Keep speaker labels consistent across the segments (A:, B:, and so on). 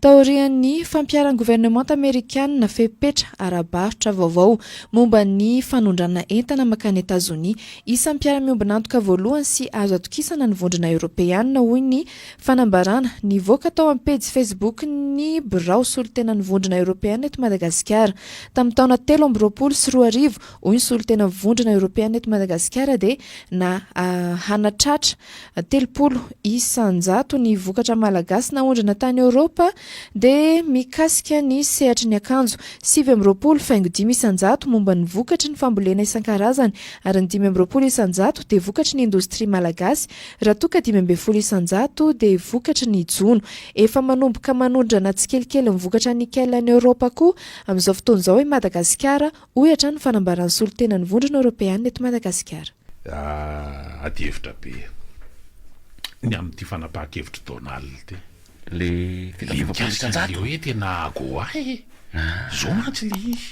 A: Taorian'ny fampiaran'ny gouvernemanta amerikanina fepetra ara-barotra vaovao momba ny fanondrana entana makany Etazonia. Isan'ny mpiara-miombina antoka voalohany sy azo atokisana ny vondrona Europeanina hoy ny fanambarana nivoaka tao amin'ny pejy Facebook ny birao solon-tenan'ny vondrona Europeanina eto Madagasikara. Tamin'ny taona 2024 hoy ny solon-tenan'ny vondrona Europeanina eto Madagasikara dia hanatratra 30,000 ny vokatra malagasy naondrana tany Europa dia mikasika ny sehatry ny akanjo 7,5 momba ny vokatry ny fambolena isan-karazany ary ny 5,1 dia vokatry ny indostria malagasy raha toa ka 10,1 dia vokatry ny jono. Efa manomboka manondrana tsikelikely ny vokatra nikel any Europa koa amin'izao fotoana izao i Madagasikara ohatra ny fanambaran'ny solon-tenan'ny vondrona Europeanina eto Madagasikara.
B: Ady hevitra be ny amin'ity fanapahan-kevitra Donald ty
C: le
B: le hoe tena ago zao mantsy le izy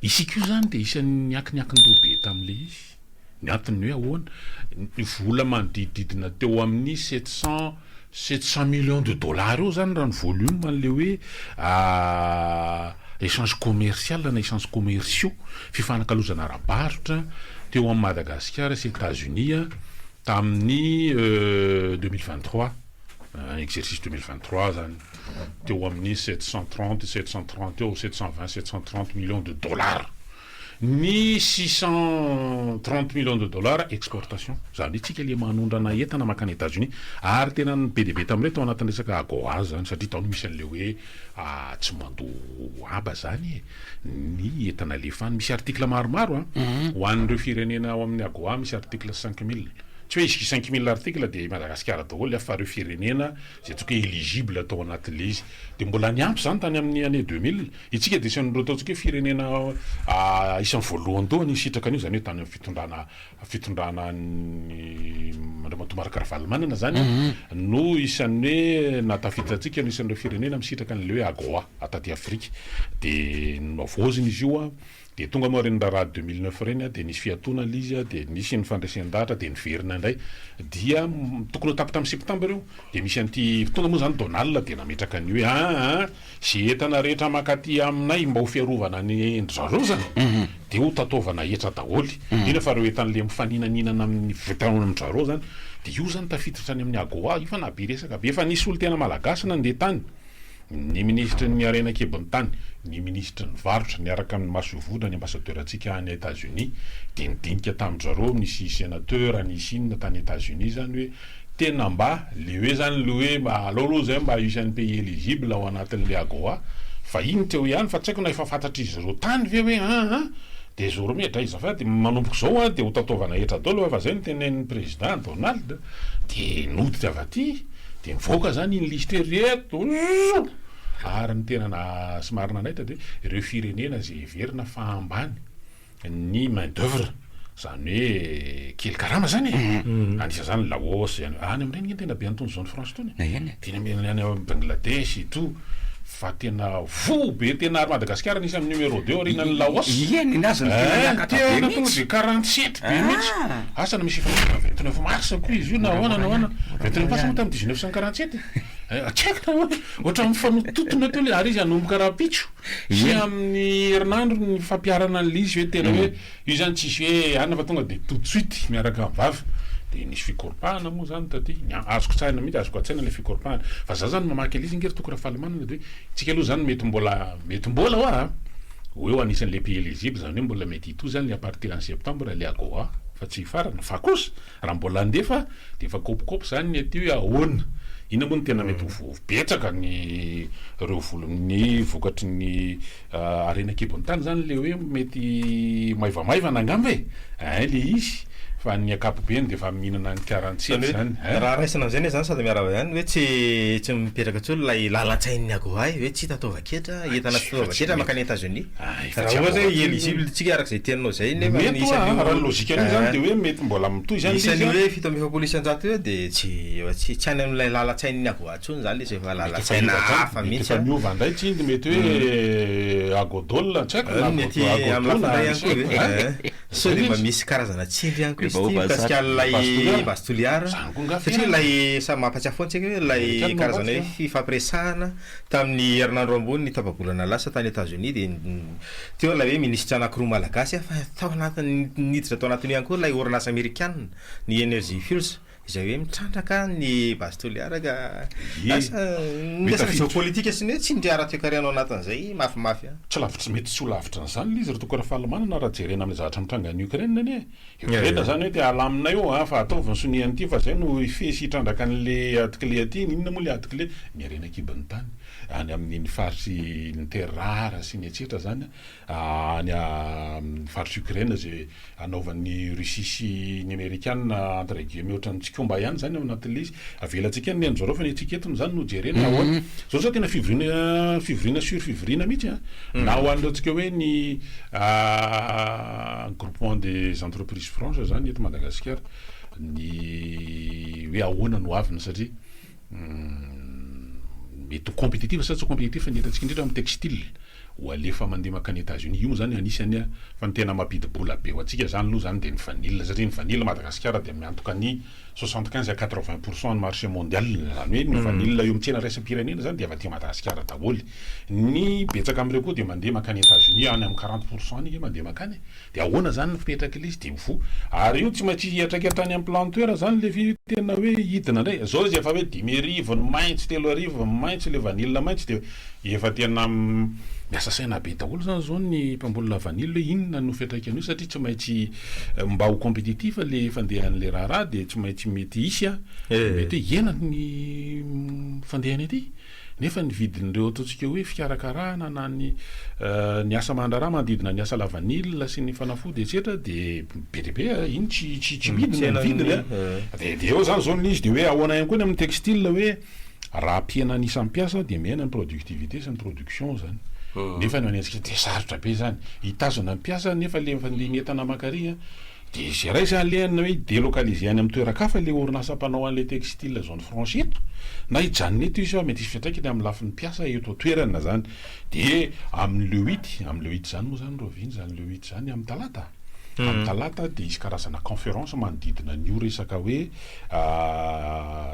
B: isika io zany dia isan'ny niakinyakin-doha be tam'le izy ny antony hoe ahoana ny vola manodidididina teo amin'ny 700 millions de dollars eo zany raha ny volume an'le hoe échange commercial na échange commerciaux fifanakalozana ara-barotra teo amin'ny Madagasikara sy États-Unis tamin'ny 2023 exercice 2023 zany teo amin'ny 730 eo 720 millions de dollars ny 630 millions de dollars exportation zany itsika le manondrana entana makany États-Unis ary tena ny PDB tam'ireo tao anatin'ny resaka AGOA zany satria tao misy an'le hoe tsy mandoa aba zany ny entana lefany misy article maromaro ho an'ireo firenena ao amin'ny AGOA misy article 5000 tsy hoe izy 5000 article dia Madagasikara daholo afa ireo firenena zay toka éligible atao anatin'le izy dia mbola niampy zany tany amin'ny année 2000 itsika dia isan'ireo ataontsika hoe firenena isan'ny voalohany tao ny sitraka an'io zany hoe tany amin'ny fitondrana ny Ramatoa Ravalomanana zany no isan'ny hoe natafiditsika no isan'ireo firenena misitraka an'le hoe AGOA ataty Afrika dia navoaziny izy io dia tonga moa reny raha 2009 reny dia nisy fiatoana l'izy dia nisy ny fandraisan-dahatra dia niverina indray dia tokony ho tapy tamin'ny septambra eo dia misy an'ity tonga moa zany Donald dia nametraka ny hoe sy entana rehetra makaty aminay mba ho fiarovana ny zareo zany dia ho tataovana etra daholy ina fa reo entan'le mifaninanina amin'ny vitanona amin'ny zareo zany dia io zany tafiditra any amin'ny AGOA io fa nabe resaka be efa nisy olo tena malagasy nandeha tany ny ministre ny arena kebony tany ny ministre ny varotra niaraka amin'ny masovodra ny ambassadeur antsika any États-Unis dia nidinika tamin-jareo nisy sénateur nisy inona tany États-Unis zany hoe tena mba le hoe zany le hoe aloaloha zay mba isan'ny pays éligible ao anatin'le AGOA fa iny teo ihany fa tsy haiko na efa fantatra izy reo tany ve hoe dia zao romedra izafady manomboka zao dia ho tataovana etra daholo fa zay no tenen'ny président Donald dia noditra avy aty dia mivoaka zany iny liste reto ary ny tena somary nanaitra dia ireo firenena zay heverina fa ambany ny main d'œuvre zany hoe kely karama zany anisa zany Laos any amin'ireny tena be antony zone France tony tena any Bangladesh et tout fa tena vo be tena ary Madagasikara nisy amin'ny numéro 2 orinan'ny Laos
C: tena
B: tonga de 47 be mihitsy asana misy 29 mars koa izy io na ahoana 29 mars moa tamin'ny 1947 tsaiko na ohatra mifanototona teo le ary izy anomboka rapitso sy amin'ny herinandro ny fampiarana an'lizy hoe tena hoe io zany tsisy hoe anina fa tonga de tout de suite miaraka amin'ny vavy dia nisy fikorpahana moa zany taty azoko tsaina mihitsy azoko atsaina le fikorpahana fa za zany mamaky alizy ngery toko Ravalomanana dia tsika aloha zany mety mbola hoa eo anisan'le pays éligible zany hoe mbola mety hito zany le à partir en septembre le AGOA fa tsy farana fa kosa raha mbola andefa dia efa kopikopy zany ny aty hoe ahoana ina moa no tena mety betsaka ny reo volony vokatry ny arena kebony tany zany le hoe mety maivamaivana angamba le izy fa ny akapobeany dia efa mihinana ny 47 zany
D: raha raisina amin'izay zany sady miarava ihany hoe tsy mipetraka tsolo lay lalatsain'ny AGOA hoe tsy tataovaketra entana tataovaketra makany États-Unis raha ohatra hoe éligible tsika araka izay tianao zay nefa
B: raha ny lozika an'io zany dia hoe mety mbola mitoy zany
D: isan'ny hoe fito amby efapolo isan-jato eo dia tsy any amin'ilay lalatsain'ny AGOA tsony zany izy efa lalatsaina hafa mihitsy
B: miova indray tsy mety hoe agodol tsy haiko
D: mety amin'ny lafindray ihany koa so de mba misy karazana tsindry ihany koa izy ty mikasika lay bastoliara satria lay samy mampatsiahy foana tsika hoe lay karazana hoe fifampiresahana tamin'ny herinandro ambony ny tapabolana lasa tany États-Unis de teo lay hoe ministra anankiroa malagasy fa tao anatiny niditra tao anatiny ihany koa lay orinasa américaine ny Energy Fuels izay hoe mitrandraka ny bastoliara ka lasa géopolitique sy ny tsindry ara-toekarianao anatin'izay mafimafy
B: tsy lavitra mety tsy ho lavitra n'izany lizy raha tokony fahalamanana raha jerena amin'ny zavatra mitranga ny Ukraine anie Ukraine zany hoe te alaminay eo fa ataovy ny soniany ity fa zay no ifesy hitrandraka an'le atikile aty inona moa le atikile miarena kibany tany any amin'ny faritry ny terre rare sy ny etsetra zany any amin'ny faritry Ukraine zay anaovan'ny Russie sy ny Américaine entre guillemets ohatran'ny tsikomba ihany zany ao anatin'le izy avelantsika ny anjareo fa ny antsika eto zany no jerena ahoana zao zao tena fivorina sur fivorina mihitsy na ho an'ireo tsika hoe ny groupement des entreprises franches zany eto Madagasikara ny hoe ahoana no aviny satria mety compétitif sa tsy compétitif ny hitantsika indrindra amin'ny textile ho alefa mandeha makany États-Unis io zany anisany fa ny tena mampidi-bola be ho antsika zany aloha zany de ny vanille satria ny vanille Madagasikara de miantoka ny 75 à 80% ny marché mondial zany hoe ny vanille io mitsena raisam-pirenena zany de avy aty Madagasikara daholo ny betsaka amin'ireo koa de mandeha makany États-Unis any amin'ny 40% ny mandeha makany de ahoana zany fipetraka izy de mifo ary io tsy maintsy hiatraikatra any amin'ny planteur zany le tena hoe hidina ndray zao izy efa hoe 10,000 ny maintso 3,000 ny maintso le vanille maintso de efa tena miasa saina be daholo zany zao ny mpamboly vanille hoe inona no fiatraikany io satria tsy maintsy mba ho compétitif le fandehan'le raharaha de tsy maintsy mety isy mety hoe iena ny fandehany aty nefa ny vidin'ireo ataontsika hoe fikarakarahana na ny asa mandraraha manodidina ny asa la vanille sy ny fanafody etsetra de be de be iny tsy midina ny vidiny de eo zany zao izy de hoe ahoana ihany koa ny amin'ny textile hoe raha ampiana ny isan'ny mpiasa de miaina ny productivité sy ny production zany nefa ny antsika de sarotra be zany hitazona ny mpiasa nefa le entana makary de zay ray zany lehana hoe délocaliser any amin'ny toerakafa le orinasa mpanao an'le textile zone franche eto na hijanona eto izy mety isy fiatraikany amin'ny lafin'ny mpiasa eto toerana zany de amin'ny le 8 zany moa zany roviny zany le 8 zany amin'ny talata amin'ny talata de isy karazana conférence manodidina nio resaka hoe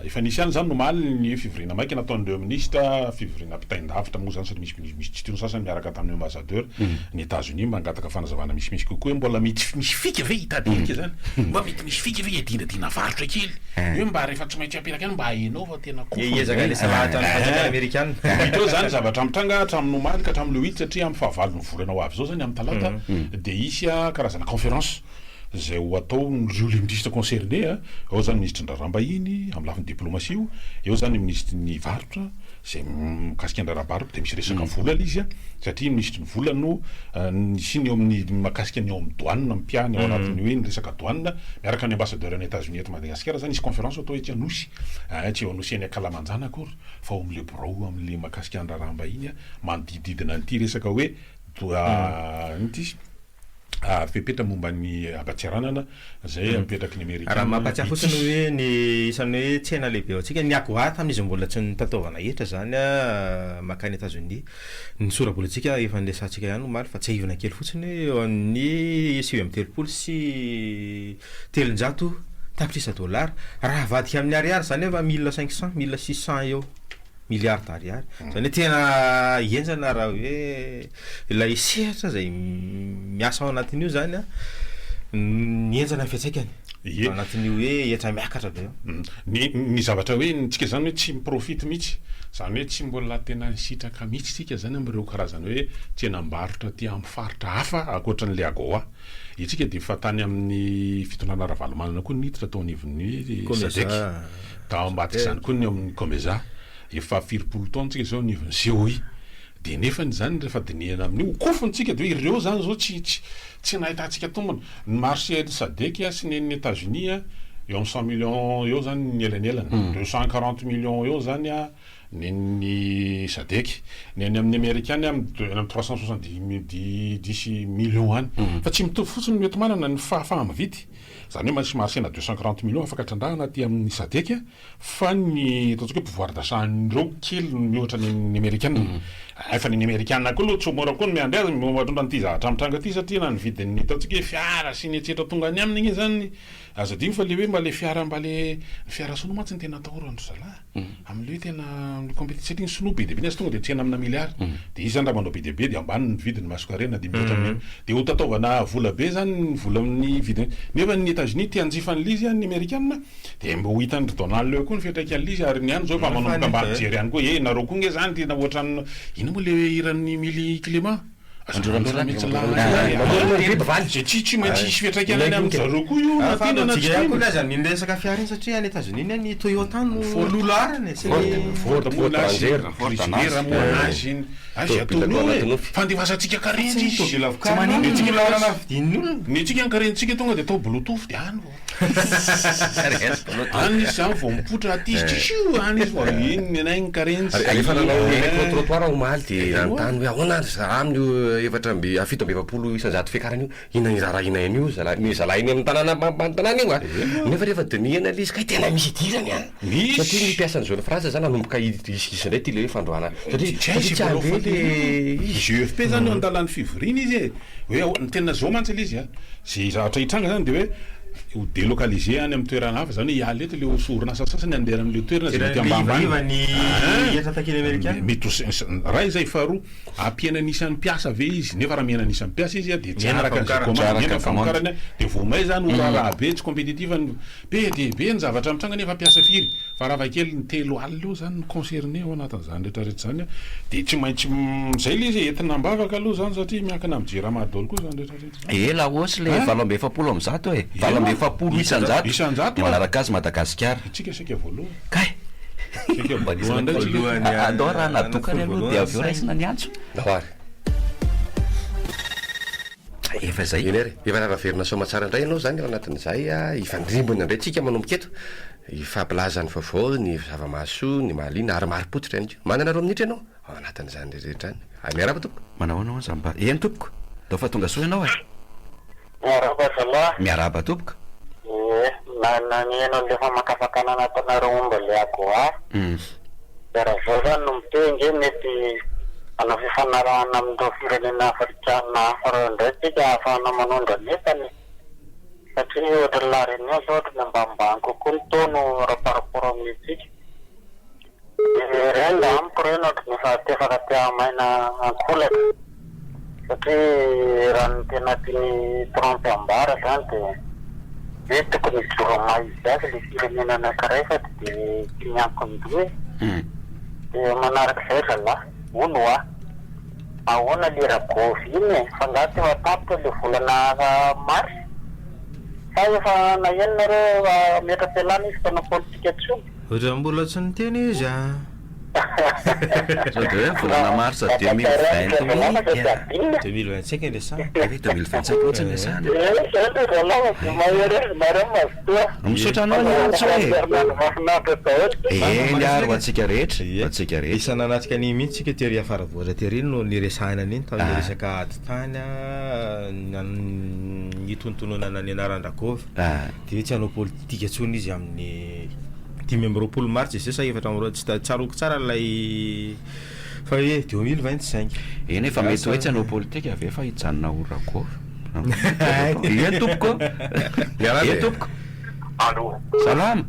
B: efa nisy any zany nomaly ny fivorina maika nataon'ireo ministra fivorina mpitaindavitra moa zany satria misy tsy tino sasany miaraka tamin'ny ambassadeur ny États-Unis mangataka fanazavana misy kokoa hoe mbola misy fika ve hitadilika zany mba mety misy fika ve edinadina varotra kely hoe mba rehefa tsy maintsy apiraka any mba hainao fa tena
D: ezaka le salahatra ny fanjakana amerikana
B: ito zany zavatra mitranga hatramin'ny nomaly ka hatramin'ny le 8 satria amin'ny fahavalon'ny volana ho avy zao zany amin'ny talata de isy karazana conférence zay ho atao ireo le ministre concerné ao zany ministre ndrarambahiny amin'ny lafiny diplomatie eo zany ministre ny varotra zay mikasika andrarabarotra de misy resaka vola izy satria ministre ny vola no sy ny eo amin'ny makasika ny eo amin'ny douane mipiany ao anatiny hoe ny resaka douane miaraka ny ambassadeur any États-Unis eto Madagasikara zany isy conférence atao ety Anosy tsy eo Anosy any Kalamanjana akory fa amin'le brao amin'le makasika andrarambahiny manodididina an'ity resaka hoe nity fepetra momba ny ampatsiaranana zay apetraky ny Américain
D: raha mampatsiahy fotsiny hoe ny isan'ny hoe tsena lehibe ao antsika ny akoha tamin'izy mbola tsy nitataovana hetra zany makany États-Unis ny sorabola antsika efa nlesantsika ihany nomaly fa tsy ahivana kely fotsiny eo amin'ny 7,3 sy 300 tapitrisa $, raha vadika amin'ny ariary zany efa 1,500 1,600 eo milliard d'ariary zany tena enjana raha hoe ilay sehatra zay miasa ao anatin'io zany ny enjana fiatsaikany anatin'io hoe etra miakatra be
B: ny zavatra hoe ntsika zany hoe tsy miprofity mihitsy zany hoe tsy mbola tena sitraka mihitsy tsika zany amin'ireo karazany hoe tsenam-barotra ty amin'ny faritra hafa akoatran'le agoa itsika de fa tany amin'ny fitonana ravalomanana koa niditra tao anivon'ny Sadek tao ambadika zany koa ny amin'ny Komeza efa 4 taona tsika zao nivon'ny COI de nefa zany rehefa dinihana amin'io kofontsika de hoe ireo zany zao tsy nahitantsika tombony ny marché Sadek sy ny États-Unis eo amin'ny 100 millions eo zany ny elanelany 240 millions eo zany ny Sadek ny any amin'ny Amerikany amin'ny 370 millions any fa tsy mitovy fotsiny mety manana ny fahamividy zany hoe marsena 240 millions afaka trandrahana aty amin'ny Sadek fa ny ataontsika hoe pouvoir d'achat nireo kely mihoatra ny Amerikana efa ny Amerikana koa aloha tsy mora koa ny miandry azy mahatonga an'ity zavatra mitranga ty satria na ny vidin'ny ataontsika hoe fiara sy ny etsetra tonga any aminy igny zany azo adiny fa le hoe mba le fiara fiara sono mantsy ny tena atahorany zalahy amin'le hoe tena compétition ny sono be dia be ny azy tonga dia tsena amina miliary dia izy zany raha manao be dia be dia ambany ny vidiny masokarena dia mihoatra amin'ny dia ho tataovana vola be zany ny vola amin'ny vidiny nefa ny États-Unis tia hanjifan'le izy ny Amerikana dia mbo hitany Donald Trump koa ny fiatraikany izy ary ny any zao fa manomboka ambany jery ihany koa nareo koa nge zany tena ohatra ino moa le iran'ny mili climat tsy maintsy isy fiatraikany any amin'ny zareo koa io
D: natinana zany mindresaka fiara iny satria any États-Unis ny Toyota no lolarany
B: Ford moanazy iny azy atao fandevasantsika karenjy izy ny tsika karentsika tonga dia atao bluetooth dia any any izy zany vao mipotra aty izy tsisio any izy vao iny nainy karenjy
C: efa nanao trottoir omaly dia anontany hoe ahoana amin'ny efatra amby fito amby efapolo isanjato fiakarana io inany zara inainy io zalahy iny amin'ny tanàna io nefa rehefa dinihana le izy ka tena misy idirany satria ny piasan'ny zone France zany nanomboka isindray ty le hoe fandroana satria
B: GFP zany andalany fivorina izy hoe ny tena zao mantsy le izy zay zavatra hitranga zany dia hoe ho délocaliser any amin'ny toerana hafa zany hoe ialy eto le osorina sasasany andera amin'le toerana zay mety raha izay faharoa ampiana anisan'ny mpiasa ve izy nefa raha miana anisan'ny mpiasa izy dia tsy araka ny famokarany dia vomay zany ho raha be tsy compétitive be dia be ny zavatra mitranga nefa mpiasa firy fa raha vakely ny telo alina eo zany concerné ao anatin'izany rehetrarehetra zany dia tsy maintsy zay le izy entina mbavaka aloha zany satria miankina amin'ny jera mahadolo koa zany rehetrarehetra
E: ela ohatsy le 750 e 750 isanjato manaraka azy Madagasikara
B: tsika sika voalohany
E: kay andao raha natokany aloha dia avy eo raisina ny antso
C: nahoary
E: efa zay
C: iny ary efa ravaverina somatsara indray ianao zany ao anatin'izay ifandrimbona indray tsika manomboka eto ifampilazany vaovao ny zava-maso ny malina ary mari-potitra ihany ko manana roa minitra ianao ao anatin'izany rehetra any miaraba tompoko
E: manao anao zamba eny tompoko dao fa tonga soa ianao miaraba tompoko
F: naneno le famakafakana anatanareo omba le agoa dia raha zao zany no mitenge mety anao fifanarahana amin'ireo firenena afrikana hafa reo indray tsika ahafahana manondra nefany satria ohatra lareny eo zao ohatra ny ambanimbany kokoa ny tono raparaporo amin'itsika reny da amiko reny ohatra ny fahatefaka tia-maina ankolaka satria raha ny tena tiany trompe ambara zany dia hoe tokony joromay izy azy le firenena anankiray fa dia tsy miankondoe dia manaraka izay zalahy ono ahoana le ragôvy iny fa ngaha tsy fatapitra le volana mars fa efa nahenonareo metra-pialana izy fanao politika tsony
D: ohatra mbola tsy niteny izy
E: sao dia hoe volana mars
D: 2025 indesany
E: 2025 ohatsy indesany misaotranao ny antso eny ary ho antsika rehetra antsika rehetra
D: isananatika ny mihitsy tsika tery afara voatra tery no niresahana an'iny tamin'ny resaka aditany ny tontononana ny anaran-drakôvy dia tsy hanao politika tsony izy amin'ny 10 mars zay sa efatra tsy tsaroko tsara lay fa hoe 2025
E: eny efa mety hoe tsy hanao politika avy efa hijanona orakôvy eny tompoko eny tompoko
F: allo
E: salama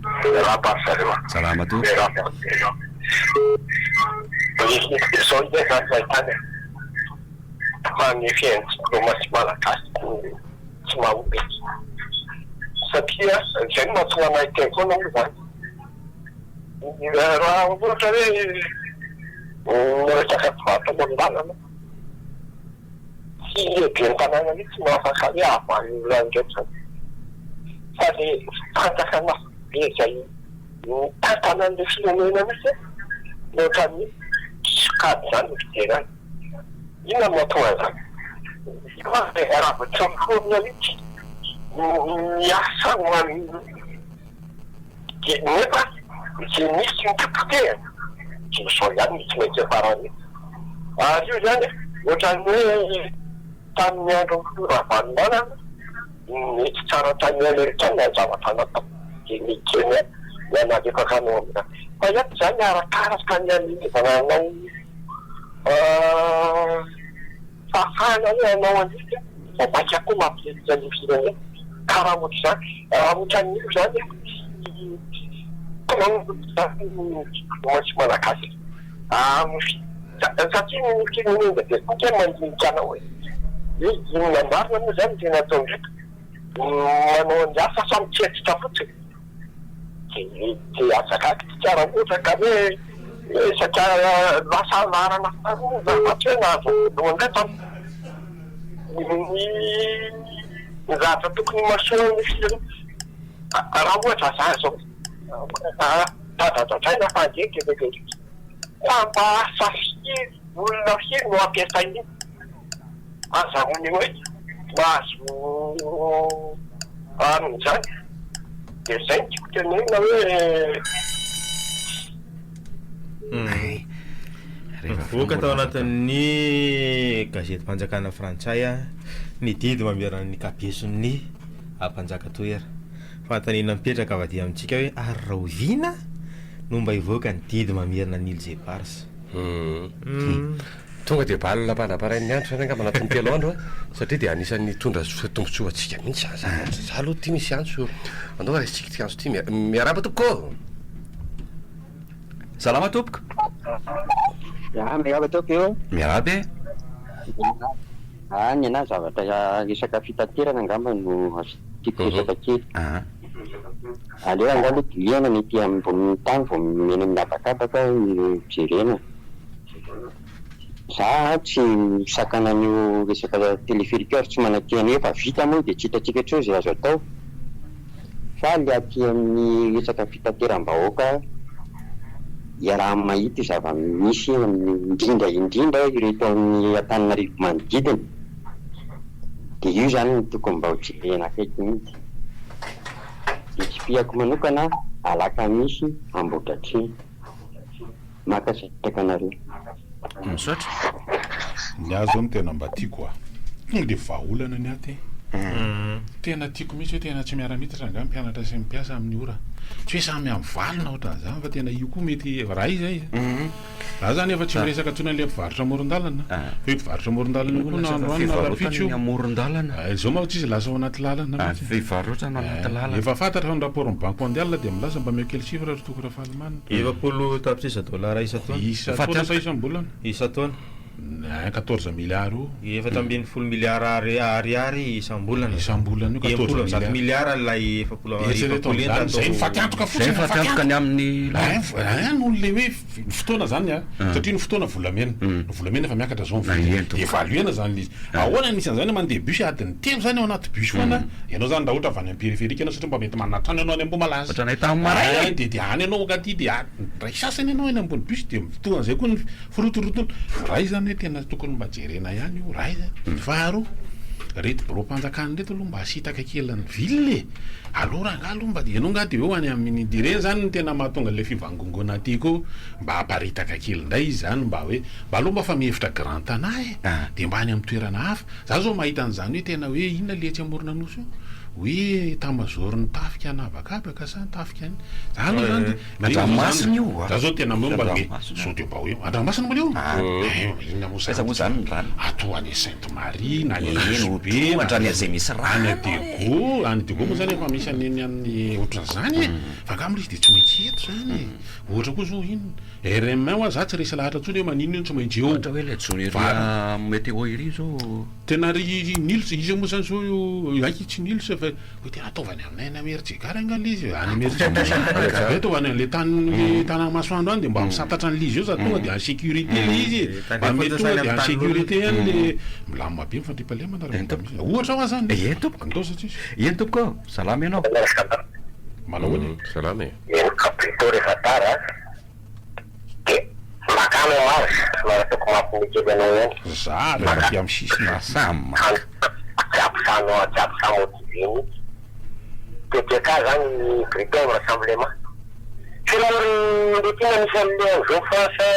F: salama
E: tompoko
F: zao ide zany zaytany fa ny fiaintsy malagasy tsy mahobe satria zay no mahatonga anay teny foana io zany raha ohatra hoe resaka vata molondanana tsy lehibe ny tanàna io tsy mahafaka hoe avany randraiky zany fa le fantakana be zay tantanan'le firenena misy ohatra ny sokady zany fijerany inona mahatonga zany raha voatsamforona mihitsy miasa nefa izay misy ny kapotehana so ihany tsy maintsy farany ary io zany ohatrany hoe tamin'ny andro fioravanonana mety tsara tany amerikana zavatra natao de mikeny mianavefaka anao amina fa iaty zany arakaraka ny an'izananao fafana hoe anao andika fa maika koa mampielika ny firenena karaha ohatra zany ohatran'io zany tsy malagasy satria ny firenena de toka mandinika anao hoe inona marina moa zany tena atao ndraika manao ny asa samy tsetitra fotsiny de azakaky ty tsara ohatra ka hoe satria lasa larana faroa zavatry hoe nahazo lohandray tamy ny zavatra tokony masoa ny firenena raha ohatra za zao tadadadraina fandeky vekeky fampahasa firy olona firy no ampiasainy azahoany hoe mahazo amin'izany de zay ny tiako tenena hoe
D: voaka tao anatin'ny gazety mpanjakana frantsay ny didy mamerana ny kapeson'ny mpanjaka toera fantanina mipetraka avadia amintsika hoe ary raha oviana no mba hivoaka ny didy mamerina ny ilze pars
C: tonga de balina mpanaparain'ny andro zany angamba anatin'ny telo andro satria de anisan'ny tondra tombontsoa atsika mihitsy za aloha ty misy antso andao raha isitsika ty antso ty miaraba tompoko
E: salama tompoko
G: miaraba tompoko eo
E: miarabe
G: ny ana zavatra resaka fitaterana angamba no tiako resaka kely aleo angalo diliana mety ambony tany vao meny amin'ny abakabaka ny jerena za tsy misakana an'io resaka téléphériqueur tsy manakeny efa vita moa de tsy hitatsika treo zay azo atao fa le aty amin'ny resaka fitateram-bahoaka iaraha mahita zava-misy indrindra ireto amin'ny Antananarivo manodidina de io zany ny tokony mba ho jerena akaiky mihitsy de tsy piako manokana alaka misy ambodratriny makasitraka anareo
E: misaotra
B: ny azo ny tena mba tiako tonga de vahaolana ny aty tena tiako mihitsy hoe tena tsy miara-mitatra nga mpianatra sy mipiasa amin'ny ora tsy hoe samy amin'ny valona ohatran'izany fa tena io koa mety raha izay za zany efa tsy miresaka tsona le mpivarotra amoron-dalana fa mpivarotra amoron-dalana koa naandroanynarapitso
E: amoron-dalana
B: zao ma tsy izy lasa ao anaty lalana
E: fivarotana anaty lalana
B: efa fantatra ny rapport ny banque mondiale de milasa mba mekely sifra ry toko raha fahalimanina
D: efapolo tapitrisa dolara isa-taona
B: isa-taona sa isam-bolana
D: isa-taona
B: 14 milliards
D: efatra ambin'ny 10 milliards ariary isam-bolana
B: isam-bolana io
D: 14 milliards lay
B: zay fatiantoka
E: fotsinyfatiantoka ny amin'ny
B: noho le hoe fotoana zany satria ny fotoana volamena no volamena efa miakatra zao de valuena zany izy ahoana nisan'izany mandeha bus adiny telo zany ao anaty bus foana ianao zany raha ohatra avy any amin'ny périphérique ianao satria mba mety manatrano ianao any Ambohimalaza
E: ohatra nahitany maray
B: de any ianao katy de ray sasany ianao eny ambony bus de fotoana zay koa ny firotorotona raha izy zany hoe tena tokony mba jerena ihany io raha izy faharoa reto bro-mpanjakany reto aloha mba asitaka kelany ville aloha raha nga aloha mba ianao nga de eo any amin'ny direny zany ny tena mahatonga le fivangongona atyko mba aparitaka kely ndray izy zany mba hoe mba aloha mba fa mihevitra grand tana de mba any amin'ny toerana hafa za zao mahita an'izany hoe tena hoe inona letsy amorona nosy io hoe tamazoro ny tafika anavakabaka sa tafika any za aloha zany
E: Andranomasina io
B: za zao tena meo mba hoe sao de mba hoe Andranomasina maleo inona moa
E: zany ny rano
B: ato any Sainte Marie na any
E: be andrany zay misy
B: any Dego moa zany efa misy aneny amin'ny ohatran'izany fa ka am'izy de tsy maintsy eto zany ohatra koa zao inona RMA oa za tsy resy lahatra tsony hoe manino ino tsy maintsy eo
E: ohatra hoe le joneria météo iry zao
B: tena ry nils izy moa zany zao aiky tsy nils fa hoe tena ataovany aminay ny Amerikara angala izy any Amerika ataovany an'le tany masoandro any de mba misantatra an'izy eo za tonga de en sécurité le izy mba mety tonga de en sécurité any le milamina be mifandripalemana ohatra hoa zany ndao satria
E: eny tompoko salama ianao
B: manao hoe
C: salama
F: eny kapito rehefa tara de makano maro maratoko mampimikely anao eny
B: za rehefa amy sisina
E: sama
F: jiaby samotiviny de ka zany critère rassemblement filan'ny isan'le zao fa sa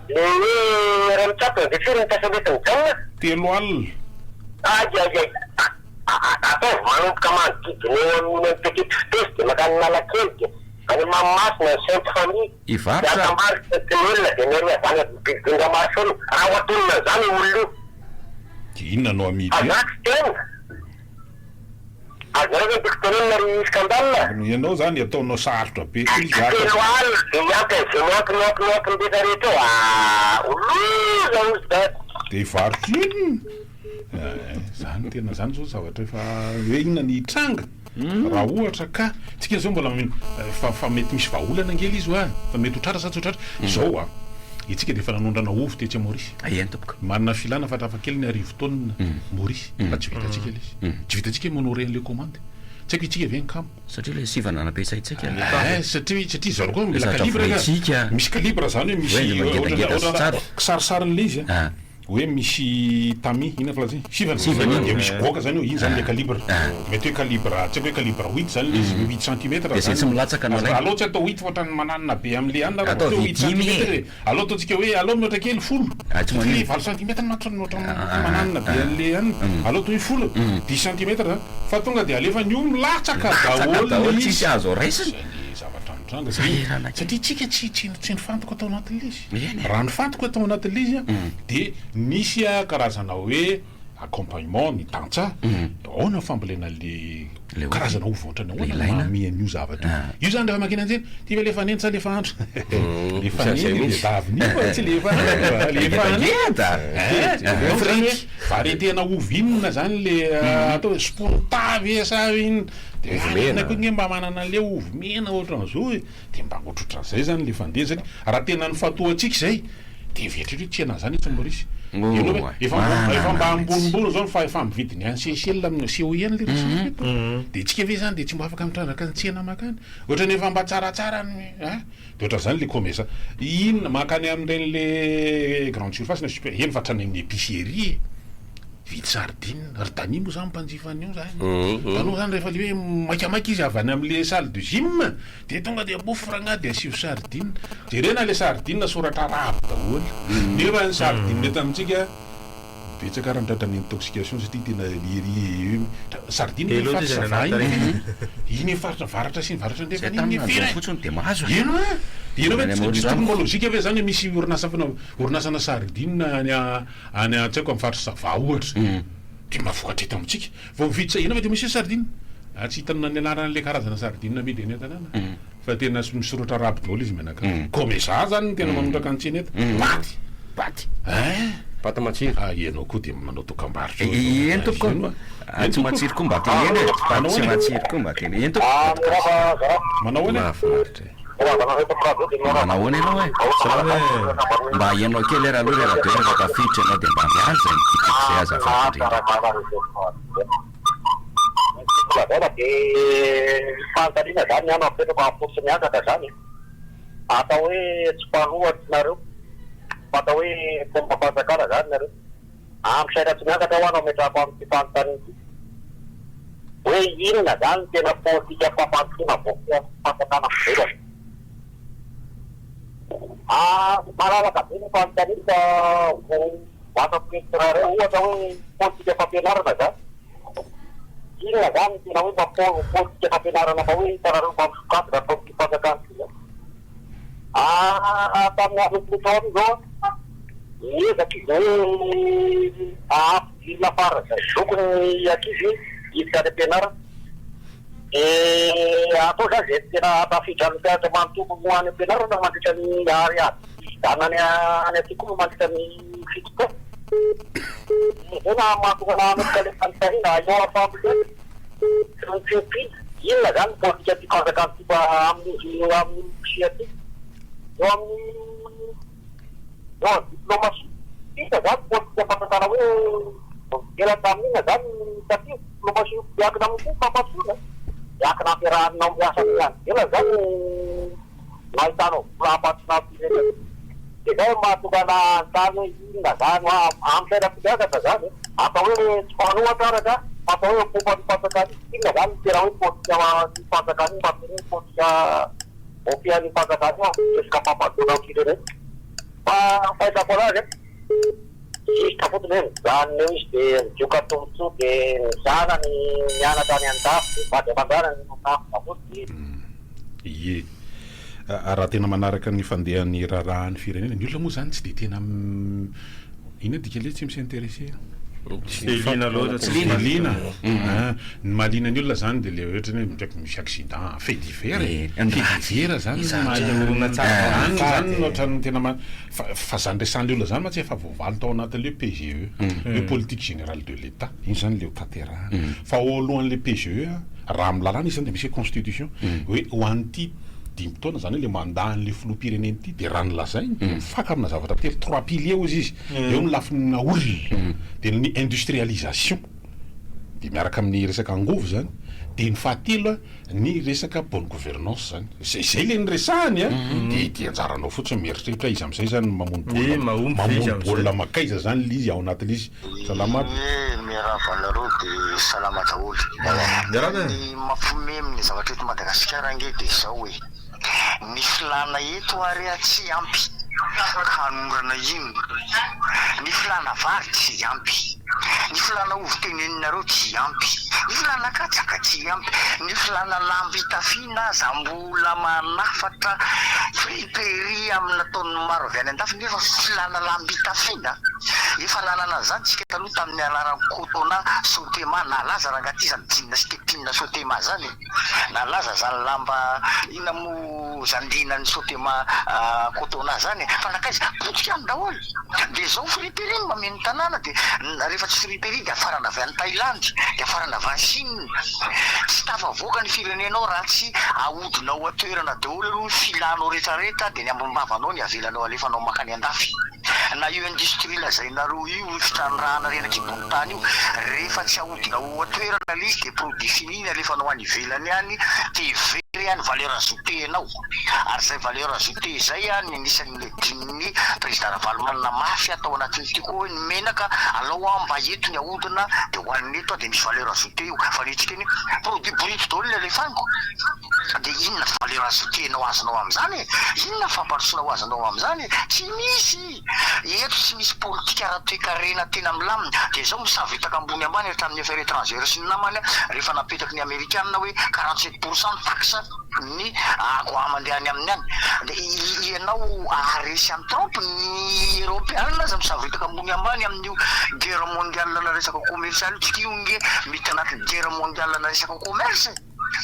F: le hoe ranotsapo dia firy ny tasametiny janona
B: telo alina
F: ay atao manomboka manodidina eo amin'ny petite vitesse dia makany nalakely dia any mamamasina sainte famille
E: ivarotra
F: atambarika ty olona dia meroa zany bidinga marsolo raha hoatonina zany olona io
B: inona no amidy
F: azaky tena azareo dictonina ry scandale
B: ianao zany ataonao sarotra be
F: telo alina dia ianka zenoakinokinokin beta rehetra eo oloza ozy da
B: dia ivarotra iny zany tena zany zao zavatra efa hoe inona ny tranga raha ohatra ka tsika zao mbola fa mety misy vaolana angely izy ho fa mety ho tratra sa tsy ho tratra izao itsika dia efa nanondrana ovy tetsy Maorisy
E: aentomboka
B: manana filana fa trafa kely ny arivo taonina Maorisy fa tsy vitantsika ilay izy tsy vitantsika manore an'ilay commande tsy haiko itsika ve ny kamo
E: satria le sivana anam-piasaitsika
B: satria zao koa mila calibre misy calibre zany hoe misy kisarisarin'le izy hoe misy tami ina fa zany sivana dia misy goaka zany io iny zany le calibre mety hoe calibre tsy haiko hoe calibre 8 zany le izy 8 cm
E: zany tsy milatsaka anao
B: aloha tsy atao 8 fa ohatrany mananina be am'le anina raha atao 8 cm aloha ataontsika hoe aloha mioatra kely folo tsy 20 cm mananina be an'le anina aloha toy folo 10 cm zany fa tonga dia alefa ny io milatsaka daholo
E: tsisy azo raisiny
B: satria tsika tsy nifantoko atao anatin'le izy raha nifantoko atao anatin'le izy dia nisy karazana hoe accompagnement ny tantsa aona fambolena le karazana ovy ohatrany ahoana mamian'io zavatra io zany rehefa makina anjeny ty ve lefa neny sa lefa andro lefa neny de daviny tsy lefa varietena ovy inona zany le atao spontave sa iny de ko mba manana le ovy mena ohatran'izao de mba otrotran'izay zany le fandeha zany raha tena ny fatoatsika zay de vetratra tsy ana zany itsy Maorisy efa mba ambonimbony zao fa efa mividiny ancel amin'ny COIN le resety de tsika ve zany de tsy mba afaka mitrandraka ny tsena makany ohatrany efa mba tsaratsara de ohatran' zany le commerce inona makany amin'ireny le grande surface na super eny fatrany amin'ny épicerie vidy sardine rdani moa zany mpanjifany io zany tanao zany rehefa le hoe maikamaika izy avy any am'le salle de gym de tonga de bofragna de asivo sardine jerena le sardine soratra rabo daholo nefa ny sardine eto amitsika betsaka raha mitratra ny intoxication satria tena liry sardine faritra iny faritra varatra sy ny varatra ndefa
E: fotsiny de mahazo
B: ino hoe technologique ve zany misy orinasana sardine any tsy haiko amin'ny faritra Sava ohatra de mavokatra eto amitsika vao mividy ina fa de misy sardine tsy hitanana ny anaran'le karazana sardine amidy eny tanàna fa tena misoratra rabo daholo izy menaka komeza zany tena manondraka antsena eto paty
C: paty matsiro
B: ianao koa de manao tokambarotra
E: eny tompoko tsy matsiro koa mba teny eny paty tsy matsiro koa mba teny eny tompoko
B: manao eny
E: manao ahoana ianao mba ianao kely raha aloha raha de rehefa tafiditra ianao de mba mihaza ny tikizay azafady
F: Lavela de fantarina zany ano apetraka ampotsy miakatra zany atao hoe tsy mpanohatry nareo atao hoe fomba fanjakana zany nareo ampisaira tsy miakatra ho anao metrako amin'ny fantariny hoe inona zany tena politika fampantona boky fanjakana velany malalaka be ny fantariny fa vatapoetrareo ohatra hoe politika fampianarana zany inona zany tena hoe politika fampianarana fa hoe tarareo mba misokafy raha politika fanjakana tamin'ny aropotrany zao ezaka izy hoe ampilina fara zay zokony akizy idika any ampianarana atao zany zay tena tafiditra amin'ny mpianatra manontolo mo any ampianarana mandritra ny ary ady danany any atyko no mandritra ny fitopo tena mahatongana anaka le fantarina eo afambolena sy inona zany politika ty fanjakana ty amin'ny sia ty eo amin'ny diplomatie ita zany politika fampatana hoe ela tamin'ina zany satria diplomatie biakina amin'ny fampasona biakina ampiarahanao miasa miany ela zany nahitanao vola-patina pirena de zay mahatongana antany hoe inona zany ampisaira-piakatra zany atao hoe tsy fanohatra araka atao hoe fomba ny fanjakany inona zany tena hoe politika ny fanjakany mampiny politika opiany mpakadako resaka pampatona firenena fa fahitako anazy sista fotony hoe mijanona eo izy dia midioka tombotsoa dia mizana ny mianatra any an-dafo vady aman-drana ny nafo
B: ie raha tena manaraka ny fandehan'ny rarahan'ny firenena ny olona moa zany tsy dia tena ina dika le tsy misintéressé
D: lina loatra
B: tsy lina ny malina ny olona zany dia le ohatra hoe midraiky misy accident fait divers zany zany ohatrany tena fa zany resan'le olona zany ma tsy efa voavaly tao anatin'le PGE le politique générale de l'État iny zany le tanterahana fa ao alohan'le PGE raha amin'ny lalàna izy zany dia misy constitution hoe ho an'ity dimy taona zany hoe le mandahan'le filoham-pirenena ity dia raha nolazainy mifaka amina zavatra tery 3 piliers izy eo ny lafina olona dia ny industrialisation dia miaraka amin'ny resaka angovo zany dia ny fahatelo ny resaka bonne gouvernance zany zay le nyresahany dia anjaranao fotsiny mieritreritra izy amin'izay zany mamono baolina makaiza zany le izy ao anatin'izy salama
F: miara valareo dia salama daholo ny mafome amin'ny zavatra eto Madagasikara nge dia zao hoe ny filana eto ary tsy ampy ka hanomrana iny ny filana vary tsy ampy ny filana ovy tenenina tsy ampy ny filana katsaka tsy ampy ny filana lamby tafiana aza mbola manafatra friperie amina taon'ny maro avy any an-dafy nefa filana lamby tafiana efa nanana zany tsika taloha tamin'ny anaran'ny cotona sotema nalaza raha ngaty zany tinina sotema zany nalaza zany lamba ina mo zandinan'ny sotema cotona zany fa nakaizy potika any daholo dia zao friperie ny mameno tanàna dia rehefa tsy friperie dia afarana avy any Thaïlande dia afarana avy any Chine tsy tafavoaka ny firenenao raha tsy ahodinao atoerana daholo aloha filanao rehetrarehetra dia ny ambombavanao ny avelanao alefanao makany an-dafy na io industrie lazainareo io fitranorahana renaky ibony tany io rehefa tsy ahodinao atoerana le izy dia produit fini ny alefanao any ivelany any dia very any valeur ajoutée anao ary zay valeur ajoutée zay ny anisan'ny dininy président Ravalomanana mafy atao anatin'ity koa hoe ny menaka alao mba eto ny ahodina dia ho an'ny eto dia misy valeur ajoutée io fa nitsika ny produit brut daholo ny alefaniko dia inona valeur ajoutée nao azonao amin'izany inona fampandrosoanao azonao amin'izany tsy misy eto tsy misy politika ara-toekarena tena milamina dia zao misavitaka ambony ambany tamin'ny affaire étrangère sy ny namany rehefa napetaky ny Amerikanina hoe 47% taxe ny ako mandeha any amin'ny any dia ianao aharesy amin'ny Trump ny Européenne za misavitaka ambony ambany amin'io guerre mondiale na resaka commercial tsika io nge mety anatin'ny guerre mondiale na resaka commerce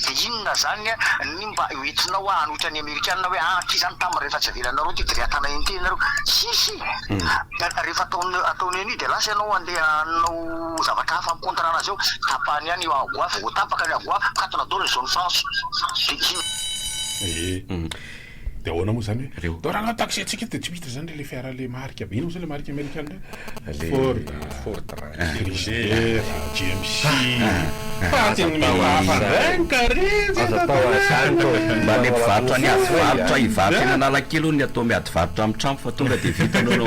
F: dia inona zany ny mba hoentinao hanohitra ny Amerikanina hoe ty zany tamy rehefa tsy avelanareo ty diriatana entenareo sisy rehefa ataony any dia lasa ianao andeha anao zavatra hafa amin'ny contrat azy eo tapany any agoavy vo tapaka ny agoavy $4 zone France
B: dia ahoana moa zany hoe dao raha anao taxi atsika dia tsy mita zany le fiara le marika be ino moa zany le marika américaine Ford Chrysler GMC
E: mba le mpivarotra ny adivarotra hivarotra eny Analakely ny atao miady varotra amin'ny trano fa tonga dia vitanao no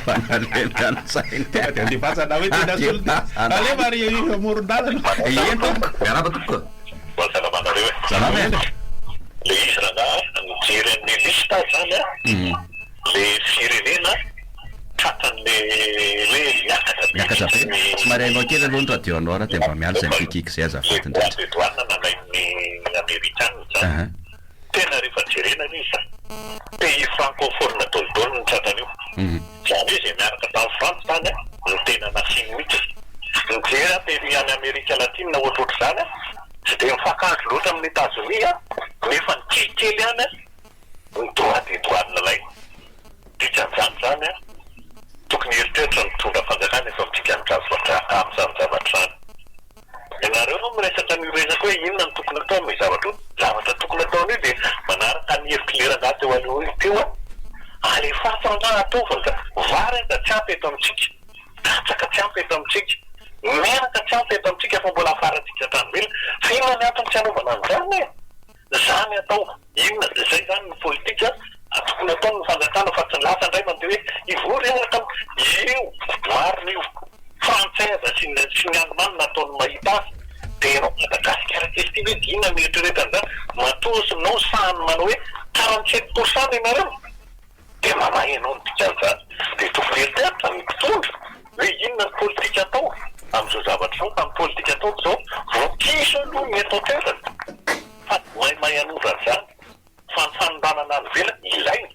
E: fanalena ny sainy
B: defatsana hoe tena solde ale mari amoron-dalana
E: ien tompoka miaraba tompoka salama
H: le izy raha nijeren'ny lista zany le firenena tratan'le hoe
E: miakatra be somary hainao kely aloha ny radio anao raha dia mba miala zay mifikiky zay azavatindrindra
H: doana nanain'ny Amerikanina zany tena rehefa jerena izy pays francophone dolodolo ny tratany io zany izy miaraka tamin'ny France zany no tena nasiny mihitsy nijera pays any Amerika Latine ohatroatra zany tsy dia mifakazo loatra amin'ny États-Unis nefa ny kelikely any ny droit de douane lay dikan'izany zany tokony heritreritra mitondra fanjakana efa mitsika amin'izany zavatra any ianareo no miresaka ny resaka hoe inona ny tokony atao amin'ny zavatra tokony ataony io dia manaraka ny hevin-kilerana teo aloha teo alefatsy raha ataovana vary da tsy ampy eto amintsika katsaka tsy ampy eto amintsika menaka tsy ampy eto amintsika fa mbola afaratsika hatrany mila fa inona ny antony tsy anaovana an'izany zany atao inona dia zay zany ny politika tokony atao ny fanjakana fa tsy lasa indray mandeha hoe ivory anaka io marina io française sy ny Allemagne nataony mahita azy dia ianao Madagasikara kely ty hoe inona mieritrereta an'izany matosinao sany manao hoe 47% ianareo dia mamahy ianao ny dikan'izany dia toveliteatra ny mpitondra hoe inona ny politika atao amin'izao zavatra zao amin'ny politika atao zao vokiso aloha ny atao toerana fa mahay hanovana zany fanondanana ny vela ilaina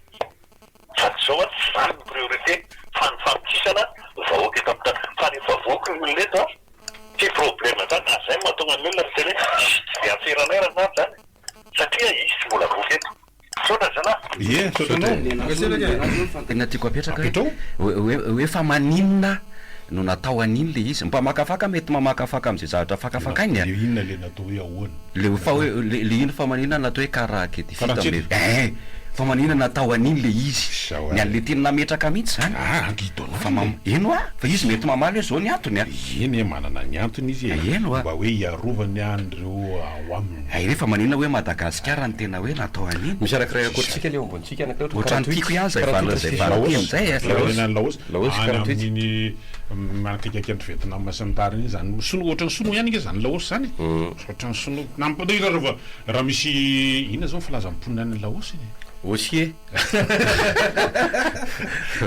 H: sady zao a zany ny priorité fanofamokisana vahoaka eto amin'ny tany fa rehefa voky ny olona eto a ty problème zany azay mahatonga ny olona miteny hoe isy tsy aferanera zany zany satria isy tsy mbola voky eto sota zana
E: tena tiako apetraka hoe fa maninona no natao an'iny le izy mpamakafaka mety mamakafaka am'izay zavatra fakafakainy a
B: inona le natao hoe ahoana
E: le fa hoe le ino fa maninona natao hoe karaha kedifita fa maninona natao an'iny le izy ny an'le teny nametraka mihitsy zany fa eno a fa izy mety mamaly hoe zao ny antony a
B: eny manana ny antony izy
E: eno a
B: mba hoe iarovany andreo ao aminy
E: rehefa maninona hoe Madagasikara ny tena hoe natao an'iny
C: misy anankiray akoatritsika le ambontsika anankiray
E: ohatrany tiako ihany zay valamizay
B: amin'iny manakaiky andro Vietnam sy ny tariny zany sono ohatrany sono ihany nge zany laosy zany ohatrany sono raha misy ina zao filazam-ponina ny laosy
C: aussi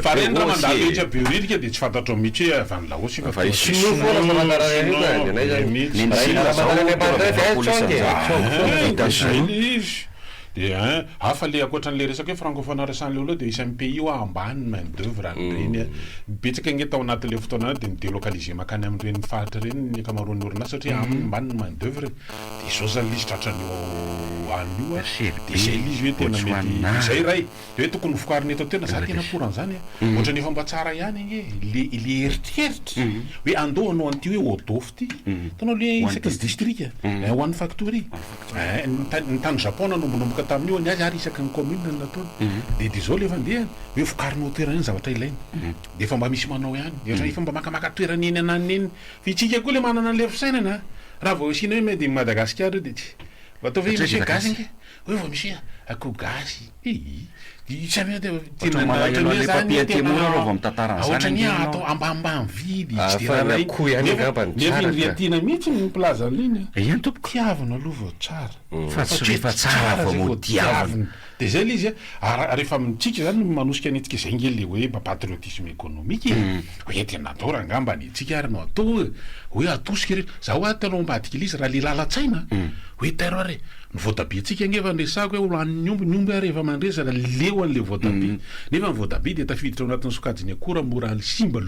B: fa reny raha mandalo etsy beorika dia tsy fantatro mihitsy hoe avy any laosy
C: fa izy
B: dia hafa le akoatran'le resaka hoe francophone resan'le olo dia isan'ny pays io ambany main d'œuvre reny betsaka nge tao anatin'le fotoana dia midélocaliser makany amin'ireny faritra reny ny akamaroan'ny orinasa satria amin'ny ambany main d'œuvre dia zao zany lizy tratrany an'io a dia zay lizy hoe tena mety zay ray dia hoe tokony vokariny eto tena za tena poran'izany ohatrany efa mba tsara ihany nge le eritreritry hoe andao anao an'ity hoe odofo ty tanao le isaka district ho an'ny factorie ny tany Japon nanombonomboka tamin'io ny azy ary isaky ny commune nataony dia zao le efa ndeha hoe vokarinao toerana iny zavatra ilaina dia efa mba misy manao ihany efa mba makamaka toerana eny ananiny eny fa itsika koa le manana an'le fisainana raha vao asiana hoe medy Madagasikara dia tsy atao hoe misy gasy nge hoe vao misy akoho gasy ohatrany atao ambambany vidy nefa mihitsy ny plazan'iny tiavina aloha vao tsara
E: fa tsy rehefa tsara vao modiavina
B: dia zay le izy rehefa mitsika zany manosika anitsika zay nge le hoe patriotisme économique hoe tena atao raha ngamba ny itsika ary no atao hoe atosika rehetra zaho aty anao ambadika lizy raha le lalatsaina hoe tairo ary ny voatabia tsika ngefa ndresako hoe olo an'ny omby ary efa mandresa raha leo an'le voatabia nefa ny voatabia dia tafiditra ao anatin'ny sokajiny akora mora ny simba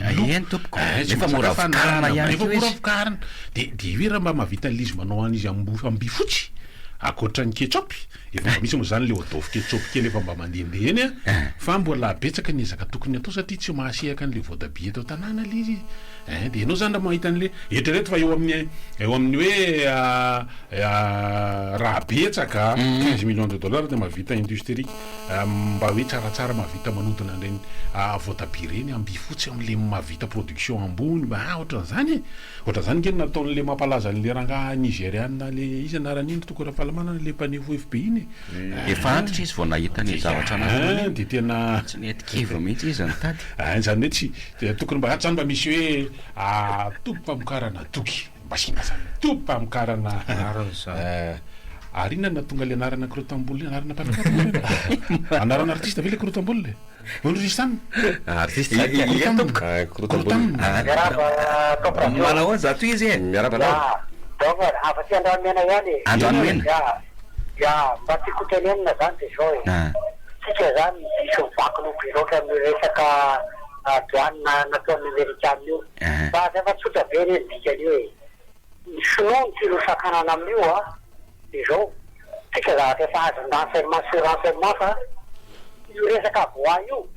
E: efa mora
B: vokarina dia hoe raha mba mahavita ny lizy manao an'izy amby fotsy akoatrany ketchup efa misy moa zany le odofo ketchup kely efa mba mandehandeha eny fa mbola betsaka ny ezaka tokony atao satria tsy mahasiaka an'le voatabia eto tanàna le izy dia ianao zany raha mahita an'le eritrereto fa eo amin'ny hoe raha betsaka 15 millions de dollars dia mahavita industrie mba hoe tsaratsara mahavita manodina an'ireny voatabia reny amby fotsy am'le mahavita production ambony ohatran'izany nge nataon'le mampalaza an'le ranga nigériana le izy anaran'iny toko raha fahalamana le mpanevo FPI iny
E: efa antitra izy vao nahita ny zavatra
B: dia tena
E: tsy netikevy mihitsy izy nitady
B: zany hoe tsy tokony mba ato zany mba misy hoe tompam-pamokarana toky mba sina zany tompam-pamokarana ary inona natonga le anarana crotamboly anarana mparakara anarana artiste ve le crotamboly le ondrisany
C: artiste
E: manao zato izy
C: miarabana
F: afa-tsy andramena ihany
E: andramena
F: ya mba tiako tenenina zany dia zao tsika zany misy mivakiloky loatra amin'ny resaka douane nataon'ny Amerikana io fa aza efa tsotra be reny dikany hoe ny sinoa ny tirosakanana amin'io dia zao tsika zavatra efa azon-renseignement sur renseignement fa io resaka voa io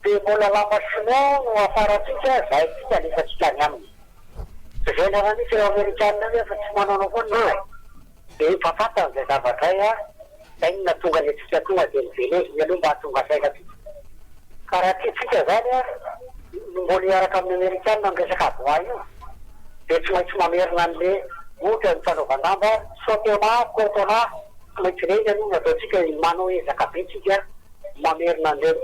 F: dia mbola lamba sinoa no afaratsika zay tsika nefa tsika ny aminy zay na raha misy reo Amerikana efa tsy manao foana dia mpafantany zay zavatra zay ny natonga ny tsika tonga dia niveleziny aloha mba hatonga saika tsika ka raha tsitsika zany mbola iaraka amin'ny Amerikana ny resaka voa io dia tsy maintsy mamerina an'le ohatra ny fanaovandamba sotema cotona tsy maintsy reny aloha nataotsika manao ezaka be tsika mamerina an'ireny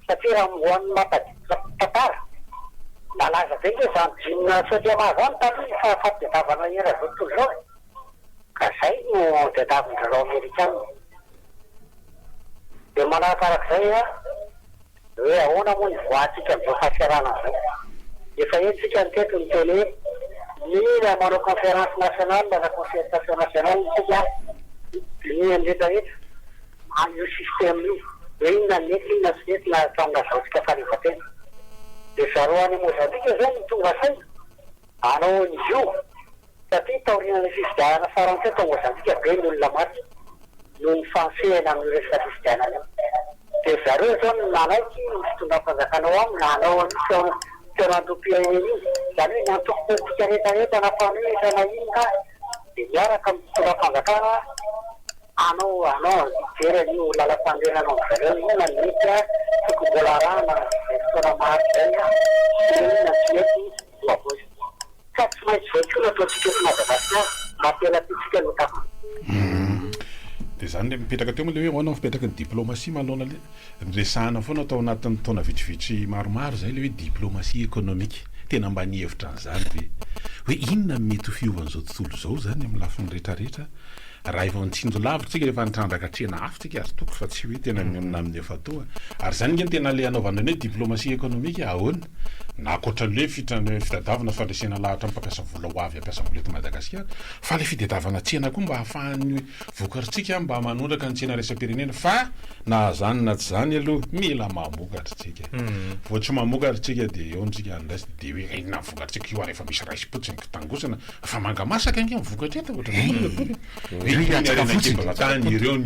F: satria raha mivoan'ny mampatantara nalaza be nge zany jinina sotema zany taloha fa fampitavana era zao tontolo zao ka zay no diadavin'ireo amerikana dia manarakarak'izay a hoe ahoana moa ny voatsika amin'izao fahafiarana zay efa entsika niteto ny tele mila manao conférence nationale na concertation nationale tsika ny andretraretra io système io hoe inona mety inona tsy mety na taminazaotsika falevatena dia zaroany mozambika zany ny tonga saina anao nizio satria taoriana ny fifidianana farantsay tao mozambika be ny olona maty noho ny fansehana amin'ny resaka fifidianana io dia zareo zao ny nanaiky ny fitondram-panjakanao aminy anao terandopiainy io zany hoe nantoko politika rehetrarehetra nampanoetrana iny ka dia miaraka amin'ny fitondram-panjakana anao ijerany io lalam-pandrenanao zareo inona ny mety a toko mbola rana fotoana mahaty zay a inona tsy mety mavozy ka tsy maintsy voatsona ataotsika eto Madagasikara mampelatsika no tapa
B: dia zany le mipetraka teo moa le hoe ahoana mipetraka ny diplomasia manoloana le resahana foana atao anatin'ny taona vitsivitsy maromaro zay le hoe diplomasia économique tena mba nihevitra an'izany be hoe inona mety ho fiovan'izao tontolo zao zany amin'ny lafiny rehetrarehetra raha efa nitsinjo lavitra tsika rehefa nitrandrakatrena afitsika ary toko fa tsy hoe tena miona amin'ny efa toa ary zany ngeny tena le anaovana hoe diplomasia économique ahoana na akoatra le fitadiavana fandresena lahatra mpampiasa vola ho avy ampiasa vola eto Madagasikara fa le fitadiavana tsena koa mba hahafahan'ny hoe vokaritsika mba manondraka ny tsena raisam-pirenena fa na zany na tsy zany aloha mila mamokatra tsika vo tsy mamokatra tsika dia eo ntsika andrasy dia hoe inona vokatritsika io ary efa misy raisy-potsiny tangosana fa mangamasaka nge mivokatra eto ohatran ireo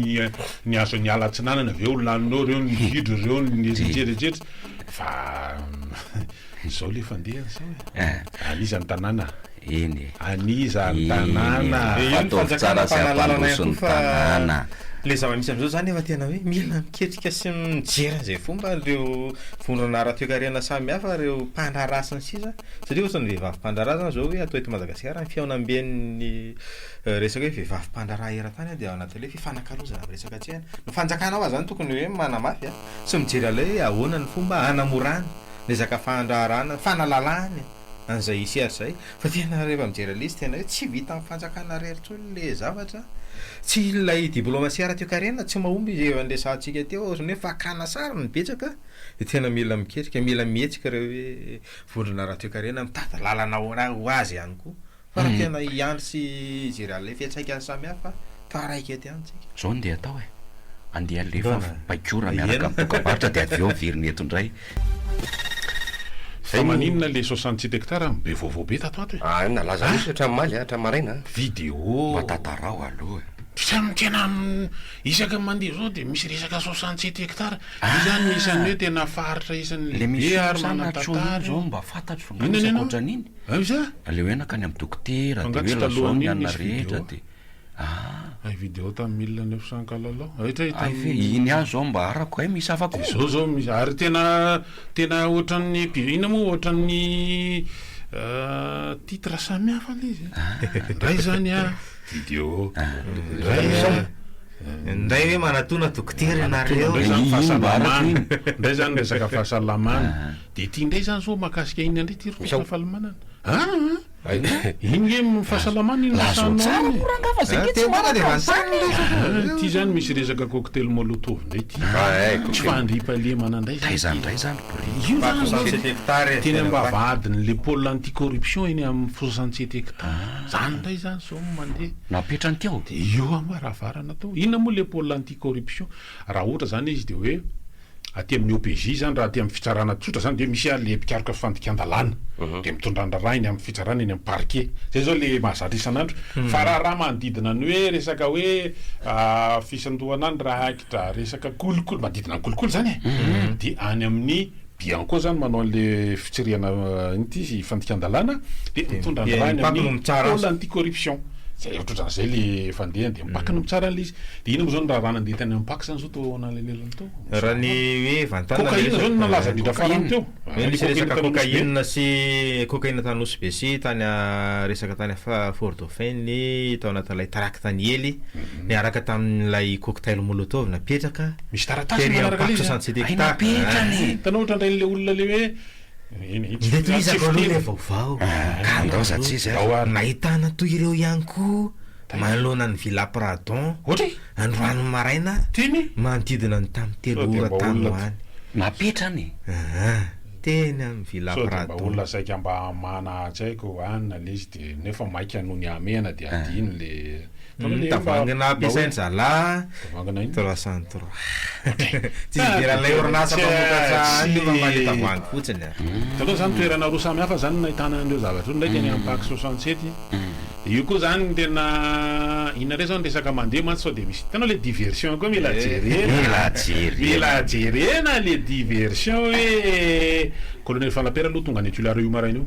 B: ny azo ny alatsinanana avy eo laninao reo ny hidro reo ny jerejetra fa zao le fandehany sao aniza ny tanàna
E: eny
B: aniza ny tanàna
E: ataovy tsara sy ampandrosony tanàna
D: le zava-misy am'izao zany efa tena hoe mila miketrika sy mijera zay fomba reo vonona ara-toekarena samy hafa reo mpandrarasiny sisa satria ohatrany vehivavy mpandrarasana zao hoe atao eto Madagasikara ny fiaonamben'ny resaka hoe vehivavy mpandrara eran-tany dia ao anatin'le fifanankalozana amin'ny resaka tsehana no fanjakana ao zany tokony hoe manamafy sy mijery alay hoe ahoana ny fomba hanamorana resaka fandrarana fanalalany an'izay isy ary zay fa tena rehefa mijery le izy tena hoe tsy vita amin'ny fanjakana reritsolo le zavatra tsy ilay diplomasia ara-toekarena tsy mahomby izy eo an'lesantsika teo ohatrany hoe fakana sara ny betsaka dia tena mila miketrika mila mihetsika reo hoe vondrona ara-toekarena mitady lalana ho azy ihany koa fa raha tena iandry sy jery an'ilay fiatsaikany samy hafa taraiky ety antsika
E: zao no dia atao andeha lefa baikora miaraka mitokam-barotra dia avy eo viriny eto indray
B: fa maninona le 67 hectare be vaovao be tato ato
C: e nalaza misy hatram'maly hatram'maraina
B: vidéo
E: matatarao aloha
B: tena isaka mandeha zao dia misy resaka 67 hectare io zany isany hoe tena faritra isan'ny
E: le misy
B: ary manatantara
E: zao mba fantatro ohatran'iny
B: za
E: le hoe nakany amin'ny dokotera dia hoe lazao ny anna rehetra dia
B: vidéo tamin'ny 1900 kalalao
E: iny azy zao mba arako misy afako
B: zao misy ary tena ohatran'ny ina moa ohatran'ny titre samy hafa le izy ndray zany vidéo
D: ndray hoe manatona dokotera ianareo
B: ndray zany resaka fahasalamana dia ity ndray zany zao makasika iny andray ty rosa fahalamanana iny nge fahasalamana iny ty zany misy resaka cocktail molotov ndray ty tsy fandripalemana ndray
E: zany zany
B: tena mba vadiny le pôle anticorruption iny amin'ny 67 hectare zany ndray zany so mandeha
E: napetrany teo
B: dia io amaravarana tao inona moa le pôle anticorruption raha ohatra zany izy dia hoe aty amin'ny OPJ zany raha aty amin'ny fitsarana tsotra zany dia misy le mpikaroka fandikan-dalàna dia mitondrandrara iny amin'ny fitsarana iny amin'ny parquet zay zao le mahazatra isan'andro fa raha manodidina ny hoe resaka hoe fisandohanany raha akitra resaka kolokolo manodidina ny kolokolo zany dia any amin'ny bian koa zany manao an'le fitsiriana ity fandikan-dalàna dia mitondrandrara iny amin'ny pôle anticorruption zay ohatran'izay le fandehany dia mipakany mitsara an'le izy dia iny moa zao ny raha rana andeha tany amin'ny paky zany zao tao analelelany tao
D: raha ny hoe
B: cocaïne zao nalaza indrindra farany teo
D: misy resaka cocaïne sy cocaïne tanosy be sy tany resaka tany Fort Dauphin tao anatin'ilay tracte ny ely niaraka tamin'ilay cocktail molotov napetraka
B: misy taratasy manaraka le izy
E: napetrany
B: tanao ohatran'ilay le olona le hoe
D: ndeto izako aloha le vaovao
E: kandaoza tsy izy
D: nahitana toy ireo ihany koa manoloana ny villa Pradon
B: ohatra
D: androany maraina
B: tiny
D: manodidina ny tamin'ny 3 ora tany hoany
E: napetrany
D: teny amin'ny villa
B: mba
D: Pradon
B: olona saika mba mana-tsaiko anina le izy de nefa maika noho ny amena de adiny le
D: tavangana ampiasainy zala
B: tavangana iny
D: 303 tsy iveran'ilay orinasa mpamokatra ny mamaly tavangy fotsiny
B: taloha zany toerana roa samy hafa zany nahitana an'ireo zavatra io ndraiky any amin'ny parc 67 de io koa zany tena ina re zao ny resaka mandeha mantsy sao de misy tanao le diversion koa mila jerena le diversion hoe colonel Falapera aloha tonga any Toliara io maraina io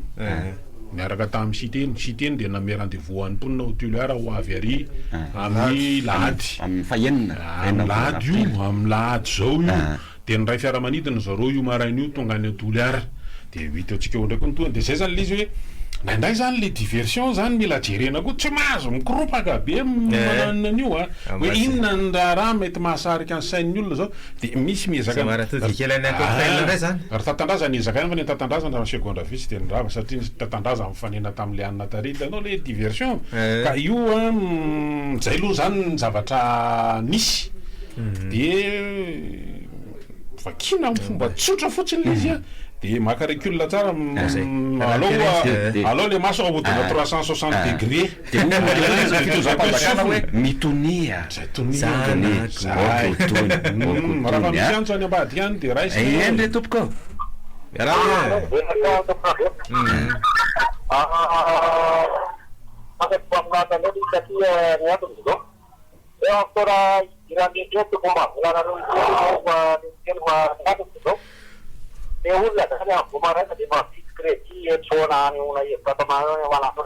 B: miaraka tamin'ny siteny de namea rendez-vous any mponina ho Toliara ho avy ary amin'ny lahady
E: amin'ny fahenina
B: amin'ny lahady io amin'ny lahady zao io de ny ray fiaramanidina zareo io maraina io tonga any Toliara de hitantsika eo ndraiky nytoany de zay zany le izy hoe nandray zany le diversion zany mila jerena koa tsy mahazo mikropaka be mananan'io hoe inona ny raha mety mahasarika ny sain'ny olona zao de misy miezaka ary tatandrazana ezaka fa ny tatandrazana segondra vitsy de nyrava satria tatandrazana mifanena tamin'le anina tarily anao le diversion ka io zay aloha zany ny zavatra nisy de vakina amin'ny fomba tsotra fotsiny le izy de maka recul tsara aloha le maso ahodina 360 degré
E: de fitozam-panjakana hoe mitonia
B: raha misy antso any ambadiky any de raisy
E: eny le tompoko
F: e olona zany amboamaraina de mampity crédit tsona any ona vatamavalaabe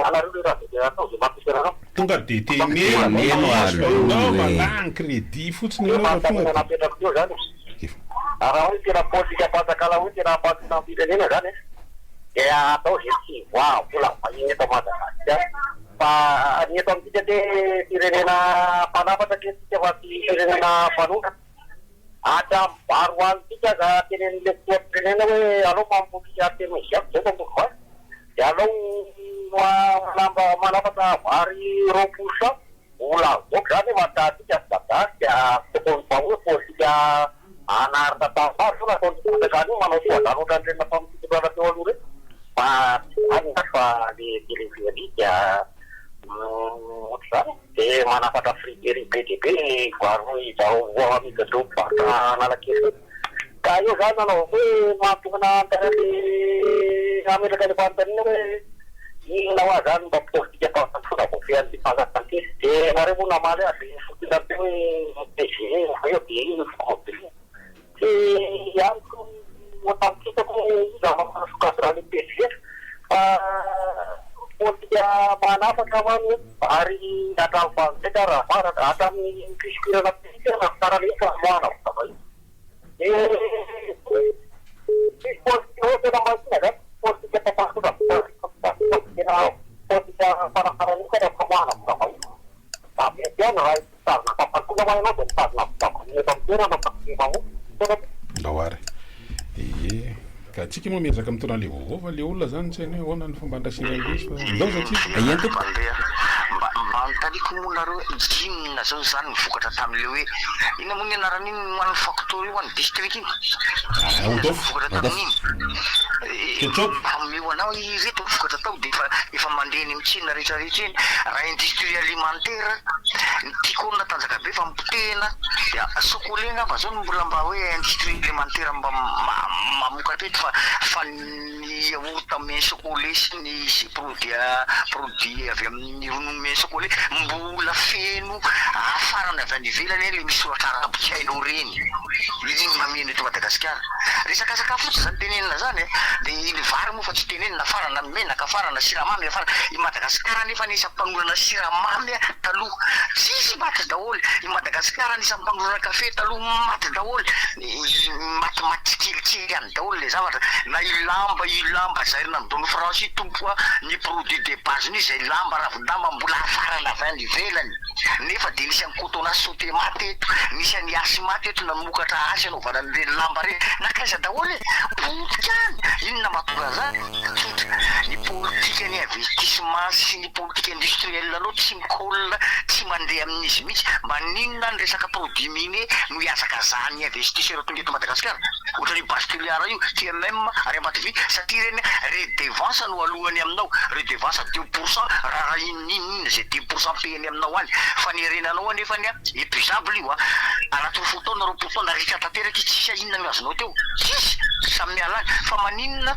F: anareo raha de atao de mampisanao
B: tonga de temeno malagny crédit fotsiny
F: napetraka teo zany raha hoe tena politika patakala hoe tena patina firenena zany de atao ze tsy voa vola vahiny eto Madagasikara fa ny eto amintsika te firenena mpanafatra ketika fa ty firenena mpanonga ata mibaro antsika za tenen'le firenena hoe alao mamoky artemisiaky zay mamoky vary de alao lamba manafatra vary 20% vola voky zany matatsika sadasy de tokony vahoe politika anarina tamvary fona ataontsika Madagasikara io manao soadanotra andrena famitikorana teo aloha reny fa anina fa le télévision ohatr'izany de manafatra frigerie be de be vary vaovoa amiga zao mpivarotra analakely ka io zany nanao hoe mampitokana antarale ametraka le fanontanina hoe inona hoa zany mba politika fona voafean'le fangatantesy de mare moa namaly a de fotina be hoe PG eo de ino fomobily ty amiko otamitsitako iza mamana sokasirany PG fa politika manafatra many ary atamy vaniteka raha faraka atamin'ny fisikirana politika raha fitaralefa moana votavay politika hoe tena masina zany politika tapasona tena politika farafaranisa rehefa moana votavay ametiana raha tarina papakola mananao de mitarina votavay eto amtena napakimamo
B: laoary ka tsika moa miezaka mitona le vaovao le olona zany tsy hainy hoe ahoana ny fomba andrasiran'izy fa ndao satria
E: ien tompo
I: mantariko moa nareo jimna zao zany mivokatra tam'le hoe ina moa ny anaran'iny moan'ny factory io any district iny vokatra tamin'iny ameo anao ireto mivokatra tao de efa mandreny mitsina rehetrarehetra eny raha industrie alimentaire tiako olona tanjaka be fa mipotehana de sokolena fa zao mbola mba hoe industrie alimentaire mba mamokatra eto fa ny yaourt ame chocolat sy ny produit avy amin'ny ronono chocolat mbola feno afarana avy any ivelany le misy soratra arabo tsy hainao reny iny mameno eto Madagasikara resaka sakafo fotsy zany tenenina zany de le vary moa fa tsy tenenina farana menaka farana siramamy farana i Madagasikara nefa nisy mpanorana siramamy taloha tsisy maty daholo i Madagasikara nisy mpanorana kafe taloha maty daholo maty kelikely any daholo le zavatra na ilamba zairina midony France tompoa ny produit de base ny zay lamba ravindamba mbola afarana avy any ivelany nefa de nisy any cotona sauté maty eto nisy any asy maty eto namokatra asy anaovana an'le lamba reny nakaiza daholo politika any inona mahatonga zany tsotra ny politika ny investissement sy ny politika industrielle aloha tsy mikolona tsy mandeha amin'izy mihitsy maninona ny resaka produit minier no hiazaka zany investisseur tonga eto Madagasikara ohatra ny Basculiara io TMM ary Ambatovy satria reny redevance no alohany aminao redevance 2% raha inona zay 10% payany aminao any fa ny renanao anefa ny épuisable io anaty fotoana roapotona rika tanteraka tsisy inona no azonao teo tsisy samy mialany fa maninona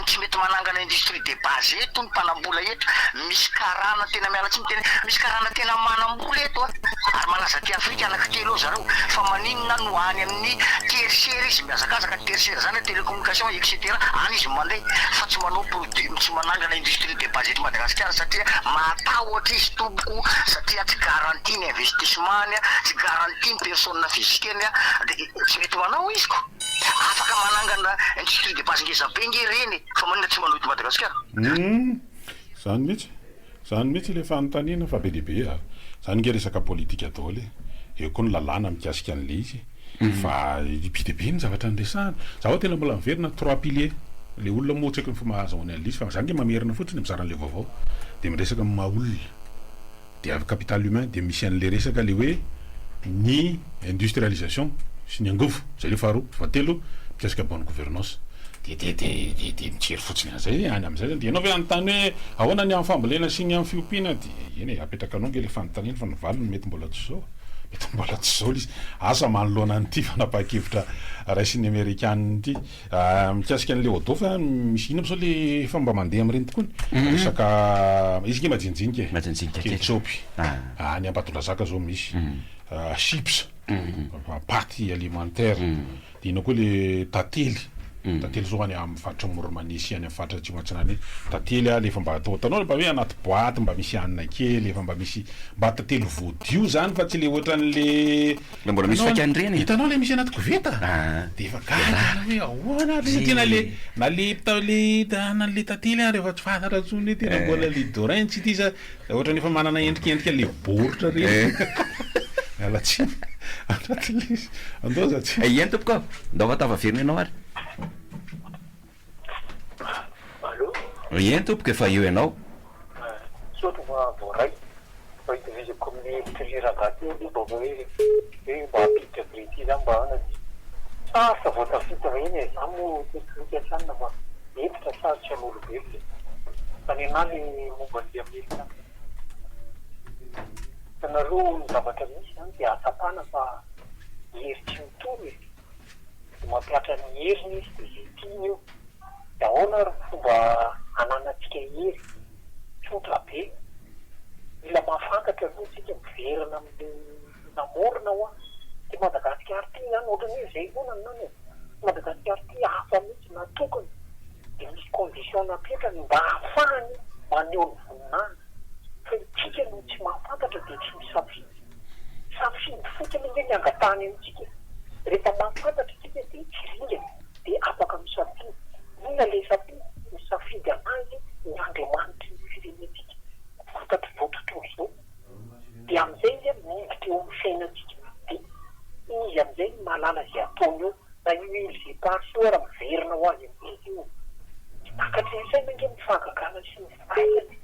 I: tsy mety manangana industrie de base eto ny mpanambola eto misy karana tena miala tsy miteny misy karana tena manambola eto ary malaza ty Afrika anankitelo ao zareo fa maninona no any amin'ny tertiaire izy miazakazaka tertiaire zany télécommunication etc any izy mandeha fa tsy manao produit tsy manangana industrie de base eto Madagasikara satria matahotra izy toboko satria tsy garantie ny investissement tsy garantie ny personne physique de tsy mety manao izy ko afaka manangana industrie de base ngeza be nge reny fa manina tsy manao eto Madagasikara
B: zany mihitsy le fanontaniana fa be lehibe zany nge resaka politika daholo eo koa ny lalàna mikasika an'le izy fa be dehibe ny zavatra andresahana za ho tena mbola miverina 3 piliers le olona motsaka ny famahazahoany an'le izy fa zany nge mamerina fotsiny mizaran'le vaovao de miresaka ny mahaolona de avy capital humain de misy an'le resaka le hoe ny industrialisation sy ny angovo zay le faharoa fahatelo mikasika bonne gouvernance de mijery fotsiny an'izay any am'izay zany de ianao ve anontany hoe ahoana ny amin'ny fambolena sy ny amin'ny fiompiana de eny apetraka anao nge le fanontaniana fa ny valiny mety mbola tsy zao mety mbola tsy zao izy asa manoloana an'ity fanapa-kevitra raisin'ny amerikaniny ity mikasika an'le odo fa misy ino am'zao le fa mba mandeha am'reny tokoa resaka izy nge majinjinika ketchopy any Ambatondrazaka zao misy chips paty alimentaire de ino koa le tately zao any amin'ny faritra Moromanisy any amin'ny faritra Tsimotsinany tately lefa mba ataotanao mba hoe anaty boaty mba misy anina kely efa mba misy mba tately vodio zany fa tsy le ohatran'le
E: mbola misy fakany reny
B: hitanao le misy anaty koveta de efa gara hoe ahoana le tena le na le tately ary efa tsy fantatra tsony tena mbola le dorin tsy ity za ohatrany efa manana endrikendrika le boritra reny ala tsy anatin'le andao za tsy
E: ien tompoko ndao vatavaverina ianao ary ien tompoko efa eo ianao
F: sotra fa voaray fa itovizako amin'ny fitriragaty mba hoe mba apiditra brity zany mba ana sasa voatafita eny za mo teknikasana fa etitra sarotra an'olombelona fa ny anazy momba an'le Amerika tanareo ny zavatra misy zany de atapana fa hery tsy mitoro mampiatra ny heriny izy de tiny io de ahoana ry fomba ananatsika hery tsotra be mila mahafantatra aloha tsika miverina amin'ny namorona hoa ty Madagasikara ty zany ohatrany hoe zay foana nany Madagasikara ty hafa mihitsy natokany de misy condition napetrany mba ahafahany maneho ny voninahitra fa tsika no tsy mahafantatra de tsy misafidy fotsiny nge ny angatany amitsika rehefa mahafantatra tsika ty tsy ringana de afaka misafidy ina le misafidy anazy ny Andriamanitry ny firenetsika fantatry zao tontolo zao de am'izay izy miditra eo amin'ny fiainatsika de izy am'izay mahalala zay ataony eo na io izy zay parsy ora miverina ho azy izy io takatry izay mange mifangakana sy mifailany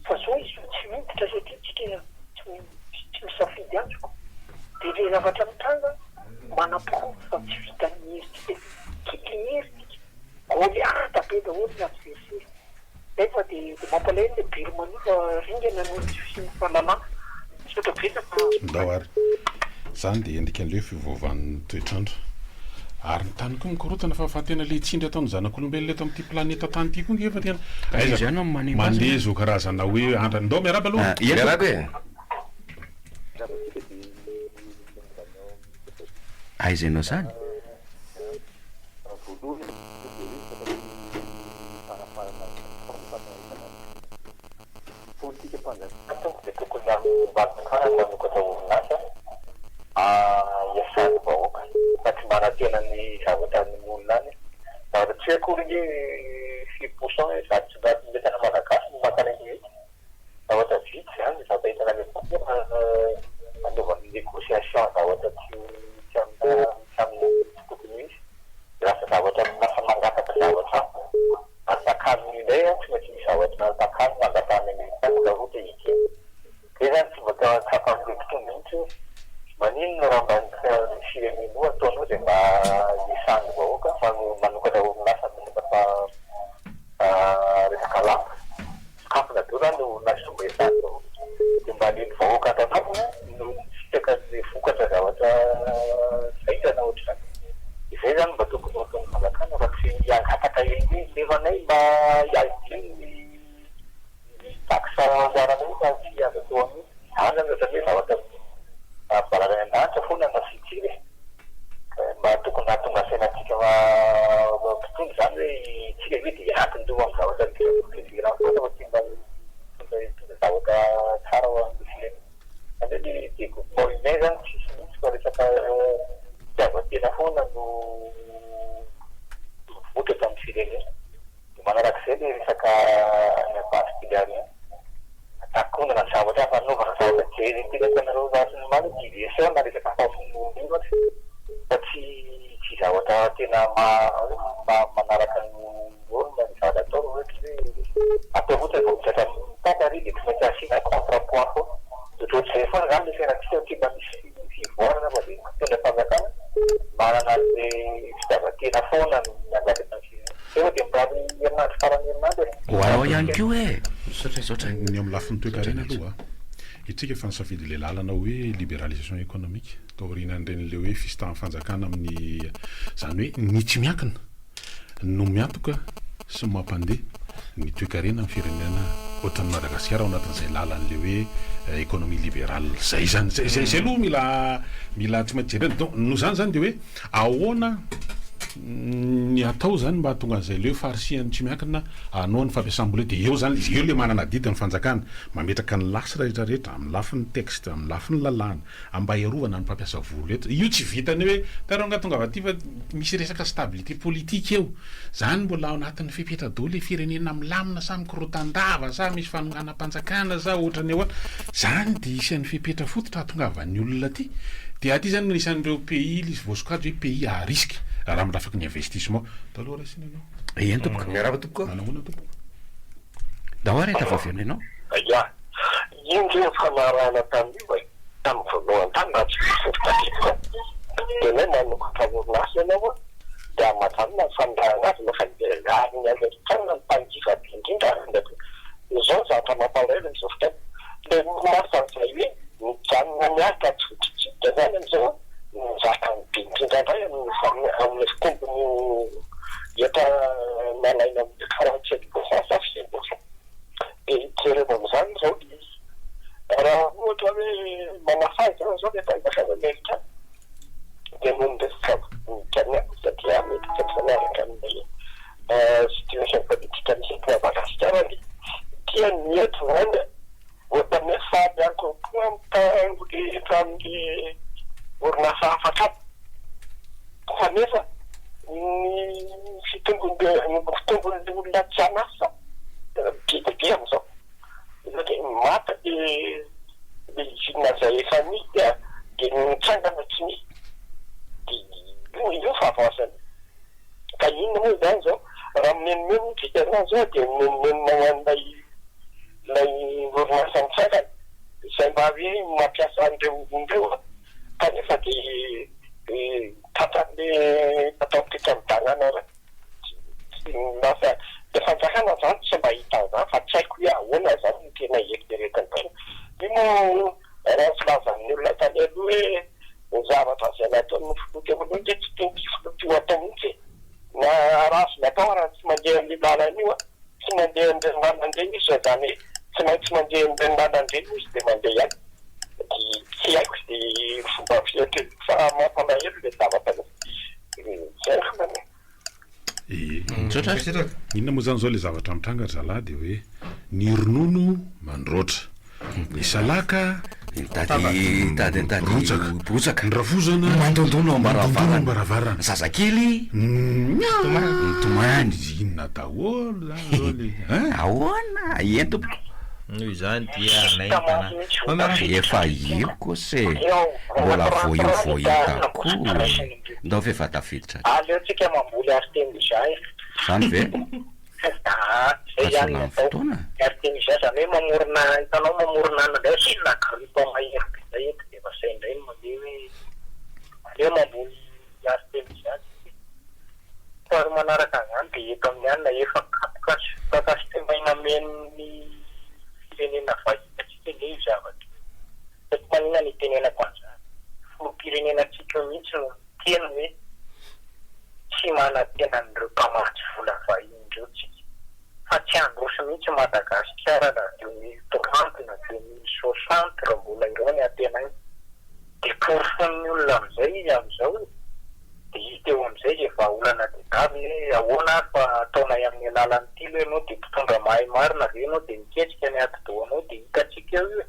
F: fa zao izy tsy miditra satria tsika tsy misafidy azoko de le zavatra mitanga manam-porofo fa tsy vitan'ny heritsika kily heritsika goliata be daholo ny am'zay nefa de mampalahelo le birmanie fa ringana no tsy mifalalana sotra betaka
B: ndao ary zany de endrika an'leo fivovan'ny toetrandro ary ny tany koa mikorotana fa tena le tsindry ataony zanak'olombelona eto amin'ity planeta tany ity koa ngefa tena
E: zany
B: mandeha zao karazana hoe andra ndao miaraba aloha
C: miaraba
E: aiza ianao zany
F: politika mpanjaka de tokony mbatikana manokatra orinasa iasany vahoaka fa tsy manatena ny zavatra ny olona any zavatra tsy akory nge 6% za tsy metana malagasy no makana hoe zavatra vitsy zany zavatra hitana anaovan'ny négociation zavatra tsy amin'ny tokony misy lasa zavatra masa mangataka zavatra asakazony indray firenena manarak'izay le resaka pasipiliany takondana ny zavatra fanaovana zavatra kely tilakanareo zasiny mana division na resaka fafonony ohatra fa tsy zavatra tena manaraka ny olona ny zavatra atao ohatra hoe atao ohatra vao misatra tatary dia tsy maintsy asiana contrapoint fo ohatrohatry zay foana zany le fiainatsika tsy mba misy fivoarana fa dia tena fanjakana manana le fitiavan-tena foana ny angatana eo dia mirary herinandro farany herinandro
E: hoanao ihany ko
B: ny amin'ny lafiny toe-karena aloha itsika efa nisafidy le lalana hoe libéralisation économique taorianan'ireny le hoe fistahan'ny fanjakana amin'ny zany hoe ny tsy miankina no miantoka sy mampandeha ny toe-karena amin'ny firenena ohatran'ny Madagasikara ao anatin'izay lalan'le hoe économie libérale zay zany zay aloha mila tsy maintsy jerena donc no zany dia hoe ahoana ny atao zany mba hatonga an'izay leo farisiany tsy miankina anao ny fampiasam-bola dia eo zany eo le manana didi ny fanjakana mametraka ny lasy rehetrarehetra amin'ny lafiny texte amin'ny lafiny lalàna amba iarovana ny mpampiasa vola eto io tsy vitany hoe tarao nga tonga avaty fa misy resaka stabilité politique eo zany mbola ao anatin'ny fipetra-dolo le firenena milamina sa mikorotan-dava sa misy fanonganam-panjakana sa ohatrany ahoana zany dia isan'ny fipetra fototra hatongavan'ny olona aty dia aty zany isan'ireo pays lisy voasokajy hoe pays à risque raha mirafaky ny investissement taloha raisiny anao
E: eny tompoko
C: miarava tompoko
B: manahona tompoko
E: dahoara eta vavy anao
F: ya iny zay fanarahana tamin'io tamin'ny voalohany tany na tsy fototra dia nay manokatra orinasa ianao dia amatranina ny fandarana azy nofa ariny azytana ny mpanjifa indrindra izao zavatra mampalahelo ny zofotany dia masan'izay hoe mijanona miarika tsotritsika zany am'izao zaka ny be indrindra indray amin'ny fitombony eta nalaina amin'ny 47% sa 5% dia jerena am'izany zao izy raha ohatra hoe manafahy zao zao rehefa ivasav amerikana dia mondresaka mikaniako satria mety tsatsanaraka amin'ny situation politique misy eto Madagasikara tia mieto zany ohatany faby ankokoa mitangoly tamin'le orinasa hafatrapa kanefa ny fitombon'le olona tsy anasa bidibe am'izao satria mata le izina zay efa misy dia mitsangana tsy misy dia io fahavasany ka inona moa zany zao raha mimenimeno fitarina zao dia mimenimeno lay orinasa mitsangana izay mba hoe mampiasa an'ireo olondreo kanefa dia tatan'le ataopika midanana ra lasa dia fanjakana zany tsy mba hita zany fa tsy haiko hoe ahoana zany ny tena eritreretany tena io moa raha filazan'ny olona tany aloha hoe zavatra zay nataon'ny foloty amaloha dia tsy teny foloty atao mihitsy na raha sy natao raha tsy mandeha amin'ny lalana io tsy mandeha amin'ny lalana izy zany tsy maintsy mandeha amin'ny lalana izy dia mandeha ihany tsy haiko dia fomba fiatry fa mampalahelo le zavatra zay fomba
B: inona moa zany zao le zavatra mitranga zalahy dia hoe ny ronono mandroatra ny salaka
E: tady botsaka
B: ny ravozana
E: mandondono
B: ambaravarana
E: zazakely tomany
B: inona daholo zany
E: ahoana eny tompoko
D: noho izany dia
E: efa io kose mbola voio koa ndao fa efa tafiditra
F: aleotsika mamboly artemisia
E: zany ve
F: zany
E: fotoana
F: artemisia zany hoe mamorona hitanao mamorona anadray sinona gripa mahery zay eto dia vasay indray mandeha hoe aleo mamboly artemisia fary manaraka zany dia eto amin'ny anina efa kakasitemaina men'ny firenena vahitatsika le io zavatra sady manina ny tenenako an'izany filopirenenantsika mihitsy no tena hoe tsy manatena n'ireo mpamatsy vola vahiny tsika fa tsy androso mihitsy Madagasikara na 2030 na 2060 raha mbola ireo ny atena iny dia porfon'ny olona am'izao dia izy teo am'izay efa olana dedavy hoe ahoana fa ataonay amin'ny alalan'ity lo ianao dia mpitondra mahay marina ve ianao dia miketrika ny atidohanao dia hitatsika eo io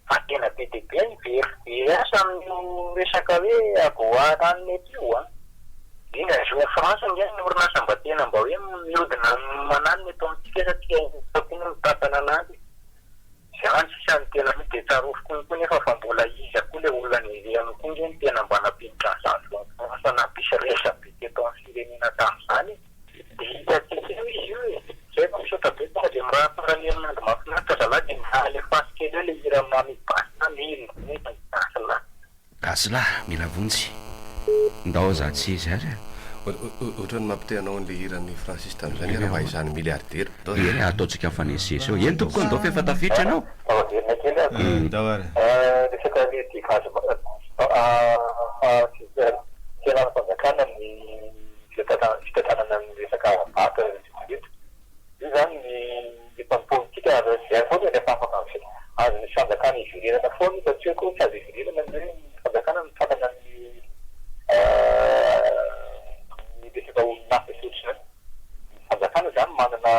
F: fa tena be dia be ny very asa amin'ny resaka hoe avoarany mety io indrindra zao France ndrany ny orinasa mba tena mba hoe
E: asla mila vonjy ndao za tsy izy ary
C: ohatrany mampiteanao an'le hiran'ny Francis tamin'izany raha izany milliardaire
E: ataontsika fanesesy eo eny tompoko ndao fa efa tafiditra ianao
H: resaka le dikage tena fanjakana ny fitantanana ny resaka vata io zany ny mpampolitika zay foana ny afafaka azo ny fanjakana iverenana foana satria koa tsy azo iverenana ny fanjakana ny tanana ny resaka orinasa sotra fanjakana zany manana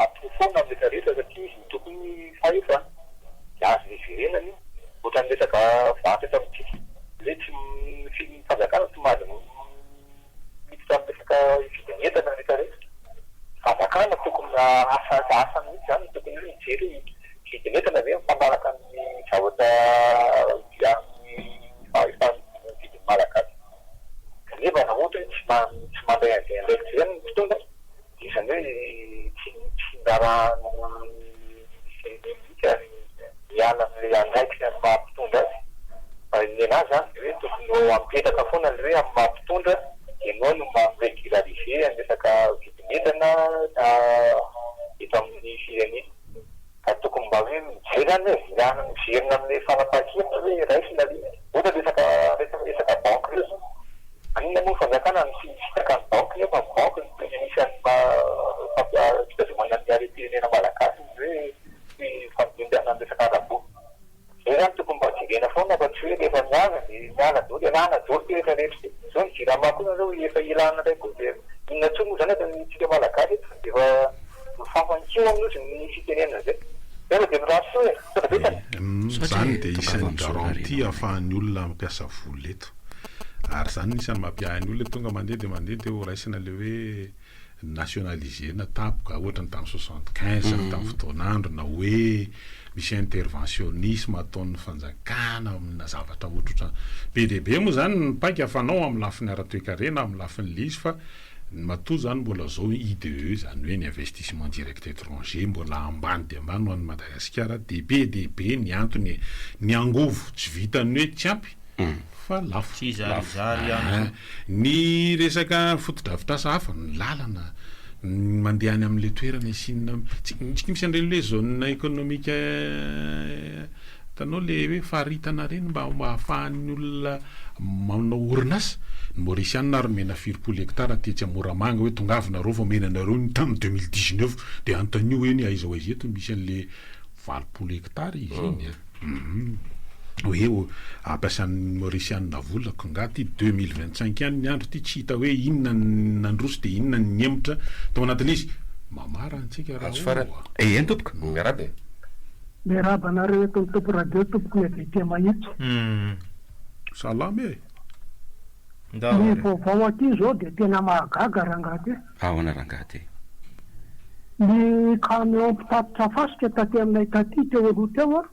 H: ampofona amin'ny rehetra satria izy tokony fahefa azo iverenany ohatran'ny resaka vata eto amintsika le tsy fanjakana tsy mahazo miditra amin'ny resaka vidanentana rehetrarehetra fanjakana tokony asa mihitsy zany tokony hoe mijery vidinentana ve mifanaraka amin'ny zavatra amin'ny fahefan'ny vidiny malagasy kanefa raha ohatra hoe tsy mandray andraiky zany ny mpitondra izany hoe tsy ndarahany mihitsy ary miala am'le andraikiny amin'ny mahampitondra azy ny anazy zany de hoe tokony ampetraka foana le hoe amin'ny mahampitondra ianao no mamregularize ny resaka vidinentana eto amin'ny firenena ka tokony mba hoe mijery zany hoe miverina amin'ny fanapahan-kevitra hoe raisina ohatra resaka banque reo zany anina moa fanjakana ny fitaka ny banque nefa ny banque ny anisan'ny fitazomana ny are-pirenena malagasy hoe fampindana ny resaka arabo zay zany tokony mba jerena foana fa tsy hoe rehefa miala dolo ialana dolo rehetra rehetra zao ny jirama koa zao efa ilana raiky de inona tsoa moa zany eto ny tsika malagasy de efa mifafankeo amin'ozy ny fitenenana zay pero de miraso hoe
B: zany de isan'ny garantie ahafahan'ny olona mampiasa vola eto ary zany isan'ny mampiahan'ny olona tonga mandeha de mandeha de ho raisina le hoe nationaliser na tapoka ohatrany tamin'ny 75 tamin'ny fotoan'andro na hoe misy interventionnisme ataon'ny fanjakana amina zavatra ohatrotra be deaibe moa zany ny paika afanao amin'ny lafin'ny ara-toekarena amin'ny lafin'ny lisy fa matoa zany mbola zao IDE zany hoe ny investissement direct étranger mbola ambany de ambany ho an'ny Madagasikara be ny antony ny angovo tsy vitany hoe tsy ampy fa lafo ny resaka fotodrafitrasa hafa ny lalana mandeha any amin'le toerana isinina tsika misy an'ireny le zone économique tanao le hoe faritana reny mba ahafahan'ny olona manao orinasa ny Mauriciana ary mena 4 hectara tetsy Moramanga hoe tongavina reo vao menanareo ny tamin'ny 2019 de antonio hoe ny aiza ho aiza eto misy an'le 20 hectara izy iny hoe ampiasan'ny Mauriciana vola kongaty 2025 any ny andro ty tsy hita hoe inona nandroso de inona ny emitra tao anatin'izy mamara antsika raha
C: eny tompoko miarabe
J: miarabanareo eto ny tompo radio tompoko mevete mahitsy
B: salama
J: ny vaovao aty zao de tena mahagaga rangaty
E: ahoana rangaty
J: ny camion mpitatitra fasika taty aminay taty teo aloha teo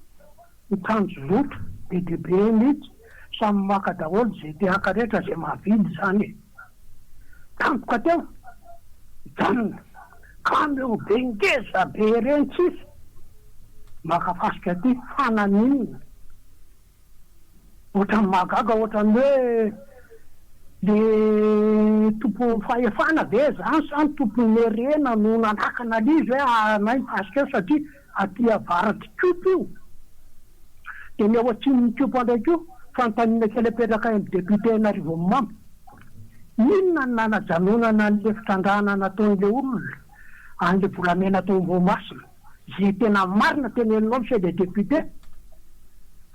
J: mitanjo loto be deaibe mihitsy samy maka daholo zay te haka rehetra zay mahavidy zany tampoka teo janona camion be ngeza be reny tsisy maka fasika ty fananinina ohatrany mahagaga ohatrany hoe le tompo fahefana ve zany sany tompon'ny rena no nanakana lizy hoe anay fasika eo satria aty avaraty kopo io de ny ao atsin'ny kopo andraiky io fantanina kely apetraka amin'ny député n'Arivo Mamba inona ny nanajanonana n'le fitrandrana nataon'le olona an'le volamena tao Voamasina zay tena marina tena eninao misy le député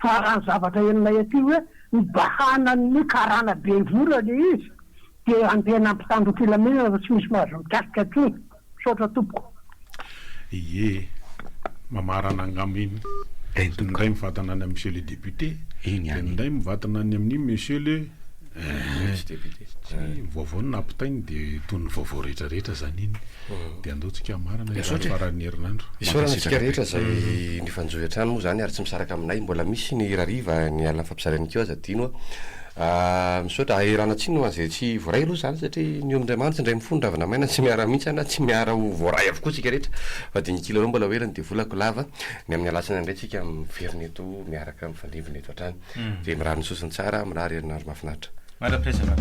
J: fa raha ny zavatra eninay aty hoe mibahana ny karana be vola le izy de antena mpitandro filaminana fa tsy misy mahazo mikasika tsony misaotra tompoko
B: ie mamarana angaminy ndray mivatana any monsieur le député ndray mivatana any amin'ny monsieur le député vaovao nampitainy de tony vaovao rehetrarehetra zany iny de andaotsika marana farany herinandro
C: isoranasika rehetra zay ny fanjohy an-trano moa zany ary tsy misaraka aminay mbola misy ny rariva ny alina fampisarany keo aza dino misaotra aherana tsiny ho an'izay tsy voaray aloha zany satria ny Andriamanitra indray mifondravana maina tsy miara mihitsy na tsy miara ho voaray avokoa tsika rehetra fa dia nikila aloha mbola hoelany dia volako lava ny amin'ny alatsina indray tsika miverina eto miaraka mifandrivona eto hatrany dia mirary ny sosiny tsara mirary herinandro mahafinaritra
D: marapresaka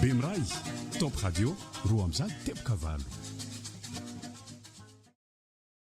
K: Bemray Top Radio roa amizany teboka valo